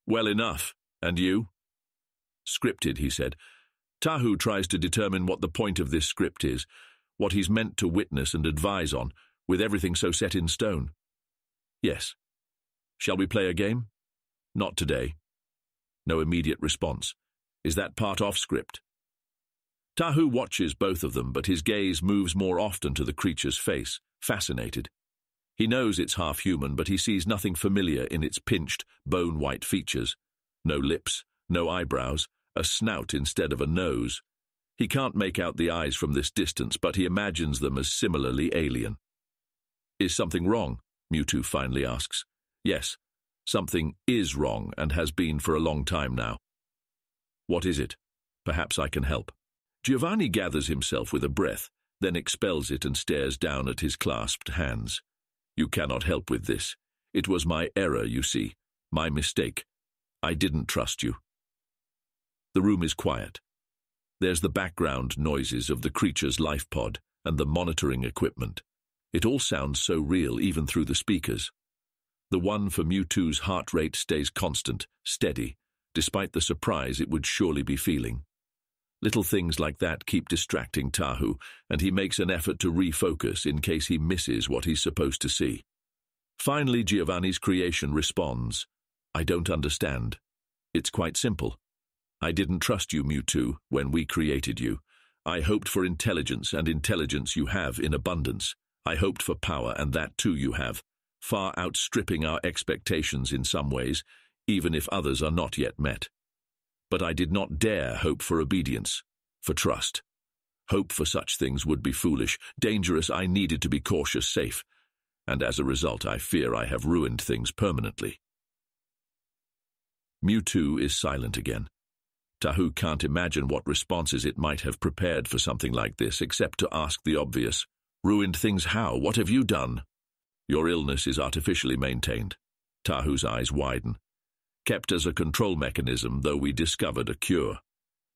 Well enough. And you? Scripted, he said. Tahu tries to determine what the point of this script is, what he's meant to witness and advise on, with everything so set in stone. Yes. Shall we play a game? Not today. No immediate response. Is that part off script? Tahu watches both of them, but his gaze moves more often to the creature's face, fascinated. He knows it's half-human, but he sees nothing familiar in its pinched, bone-white features. No lips, no eyebrows, a snout instead of a nose. He can't make out the eyes from this distance, but he imagines them as similarly alien. Is something wrong? Mewtwo finally asks. Yes, something is wrong and has been for a long time now. What is it? Perhaps I can help. Giovanni gathers himself with a breath, then expels it and stares down at his clasped hands. You cannot help with this. It was my error, you see. My mistake. I didn't trust you. The room is quiet. There's the background noises of the creature's life pod and the monitoring equipment. It all sounds so real even through the speakers. The one for Mewtwo's heart rate stays constant, steady, despite the surprise it would surely be feeling. Little things like that keep distracting Tahu, and he makes an effort to refocus in case he misses what he's supposed to see. Finally, Giovanni's creation responds. I don't understand. It's quite simple. I didn't trust you, Mewtwo, when we created you. I hoped for intelligence, and intelligence you have in abundance. I hoped for power, and that too you have, far outstripping our expectations in some ways, even if others are not yet met. But I did not dare hope for obedience, for trust. Hope for such things would be foolish, dangerous. I needed to be cautious, safe, and as a result I fear I have ruined things permanently. Mewtwo is silent again. Tahu can't imagine what responses it might have prepared for something like this, except to ask the obvious. Ruined things how? What have you done? Your illness is artificially maintained. Tahu's eyes widen. Kept as a control mechanism, though we discovered a cure.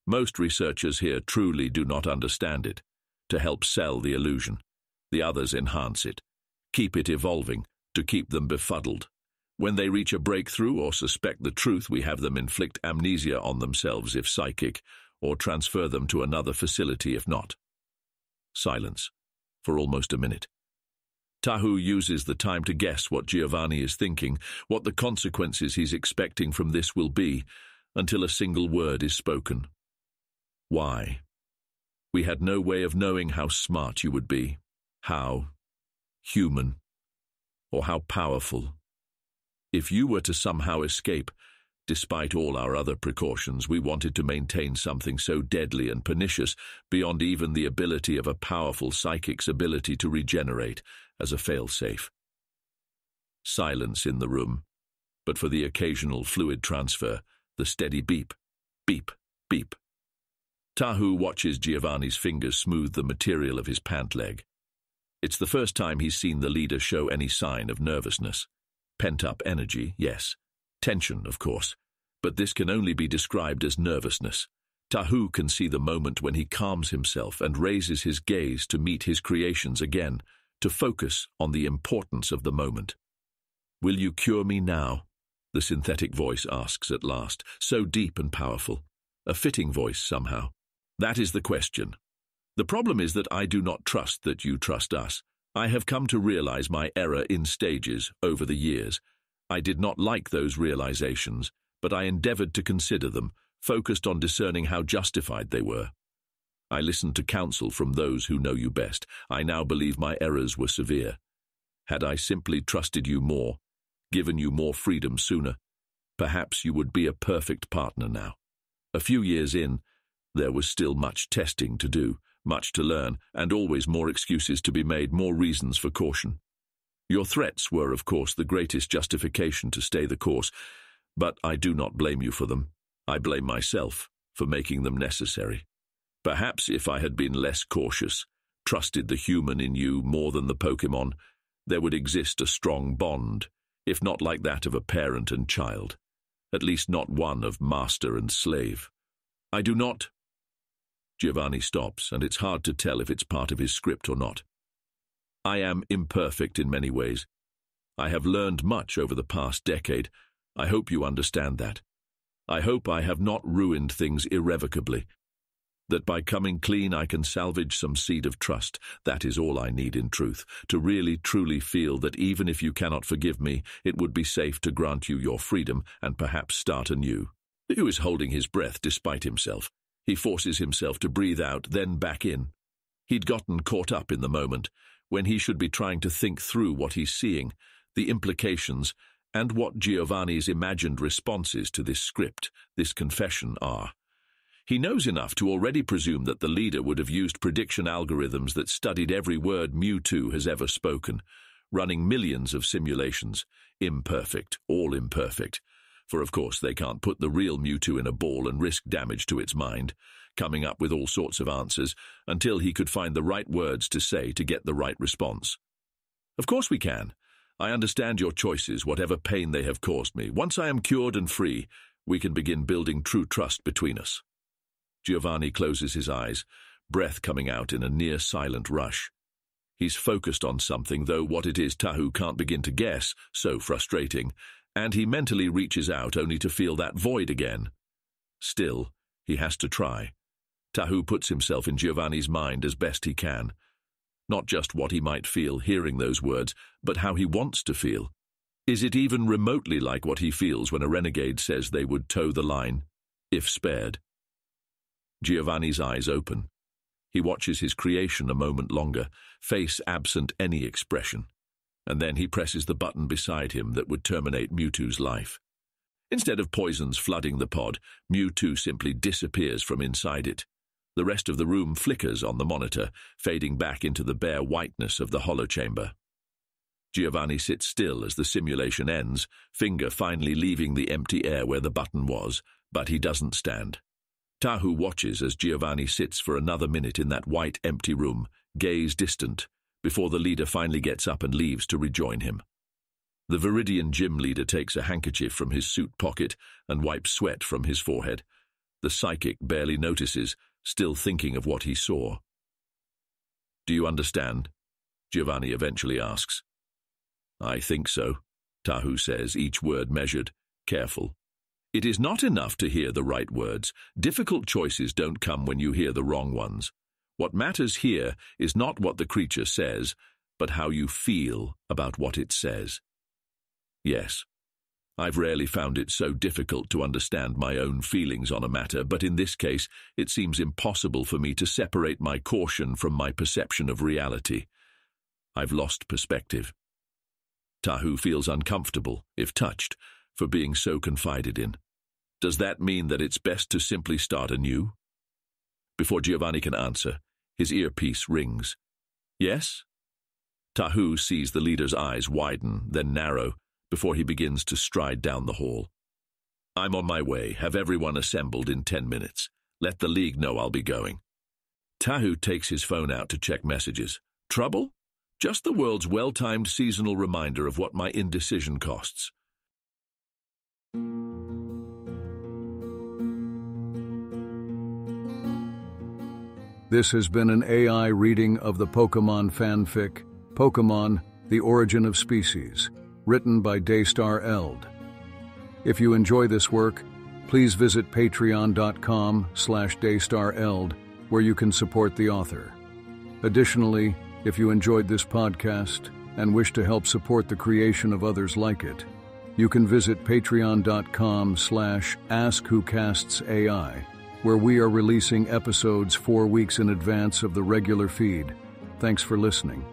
Most researchers here truly do not understand it. To help sell the illusion. The others enhance it. Keep it evolving, to keep them befuddled. When they reach a breakthrough or suspect the truth, we have them inflict amnesia on themselves if psychic, or transfer them to another facility if not. Silence, for almost a minute. Tahu uses the time to guess what Giovanni is thinking, what the consequences he's expecting from this will be, until a single word is spoken. Why? We had no way of knowing how smart you would be. How? human, or how powerful. If you were to somehow escape, despite all our other precautions, we wanted to maintain something so deadly and pernicious beyond even the ability of a powerful psychic's ability to regenerate as a fail-safe. Silence in the room, but for the occasional fluid transfer, the steady beep, beep, beep. Tahu watches Giovanni's fingers smooth the material of his pant leg. It's the first time he's seen the leader show any sign of nervousness. Pent-up energy, yes. Tension, of course. But this can only be described as nervousness. Tahu can see the moment when he calms himself and raises his gaze to meet his creations again, to focus on the importance of the moment. "Will you cure me now?" the synthetic voice asks at last, so deep and powerful. A fitting voice somehow. That is the question. The problem is that I do not trust that you trust us. I have come to realize my error in stages over the years. I did not like those realizations, but I endeavored to consider them, focused on discerning how justified they were. I listened to counsel from those who know you best. I now believe my errors were severe. Had I simply trusted you more, given you more freedom sooner, perhaps you would be a perfect partner now. A few years in, there was still much testing to do, much to learn, and always more excuses to be made, more reasons for caution. Your threats were, of course, the greatest justification to stay the course, but I do not blame you for them. I blame myself for making them necessary. Perhaps if I had been less cautious, trusted the human in you more than the Pokemon, there would exist a strong bond, if not like that of a parent and child, at least not one of master and slave. I do not... Giovanni stops, and it's hard to tell if it's part of his script or not. I am imperfect in many ways. I have learned much over the past decade. I hope you understand that. I hope I have not ruined things irrevocably. That by coming clean I can salvage some seed of trust. That is all I need in truth, to really truly feel that even if you cannot forgive me, it would be safe to grant you your freedom and perhaps start anew. He is holding his breath despite himself. He forces himself to breathe out, then back in. He'd gotten caught up in the moment, when he should be trying to think through what he's seeing, the implications, and what Giovanni's imagined responses to this script, this confession, are. He knows enough to already presume that the leader would have used prediction algorithms that studied every word Mewtwo has ever spoken, running millions of simulations, imperfect, all imperfect. For of course they can't put the real Mewtwo in a ball and risk damage to its mind, coming up with all sorts of answers, until he could find the right words to say to get the right response. Of course we can. I understand your choices, whatever pain they have caused me. Once I am cured and free, we can begin building true trust between us. Giovanni closes his eyes, breath coming out in a near-silent rush. He's focused on something, though what it is Tahu can't begin to guess, so frustrating, and he mentally reaches out only to feel that void again. Still, he has to try. Tahu puts himself in Giovanni's mind as best he can. Not just what he might feel hearing those words, but how he wants to feel. Is it even remotely like what he feels when a renegade says they would toe the line, if spared? Giovanni's eyes open. He watches his creation a moment longer, face absent any expression, and then he presses the button beside him that would terminate Mewtwo's life. Instead of poisons flooding the pod, Mewtwo simply disappears from inside it. The rest of the room flickers on the monitor, fading back into the bare whiteness of the holochamber. Giovanni sits still as the simulation ends, finger finally leaving the empty air where the button was, but he doesn't stand. Tahu watches as Giovanni sits for another minute in that white, empty room, gaze distant, before the leader finally gets up and leaves to rejoin him. The Viridian gym leader takes a handkerchief from his suit pocket and wipes sweat from his forehead. The psychic barely notices, still thinking of what he saw. "Do you understand?" Giovanni eventually asks. "I think so," Tahu says, each word measured, careful. It is not enough to hear the right words. Difficult choices don't come when you hear the wrong ones. What matters here is not what the creature says, but how you feel about what it says. Yes, I've rarely found it so difficult to understand my own feelings on a matter, but in this case it seems impossible for me to separate my caution from my perception of reality. I've lost perspective. Tahu feels uncomfortable, if touched, for being so confided in. Does that mean that it's best to simply start anew? Before Giovanni can answer, his earpiece rings. Yes? Tahu sees the leader's eyes widen, then narrow, before he begins to stride down the hall. I'm on my way. Have everyone assembled in 10 minutes. Let the League know I'll be going. Tahu takes his phone out to check messages. Trouble? Just the world's well-timed seasonal reminder of what my indecision costs. This has been an AI reading of the Pokemon fanfic, Pokemon, The Origin of Species, written by Daystar Eld. If you enjoy this work, please visit patreon.com/daystareld, where you can support the author. Additionally, if you enjoyed this podcast and wish to help support the creation of others like it, you can visit patreon.com/askwhocastsai, where we are releasing episodes 4 weeks in advance of the regular feed. Thanks for listening.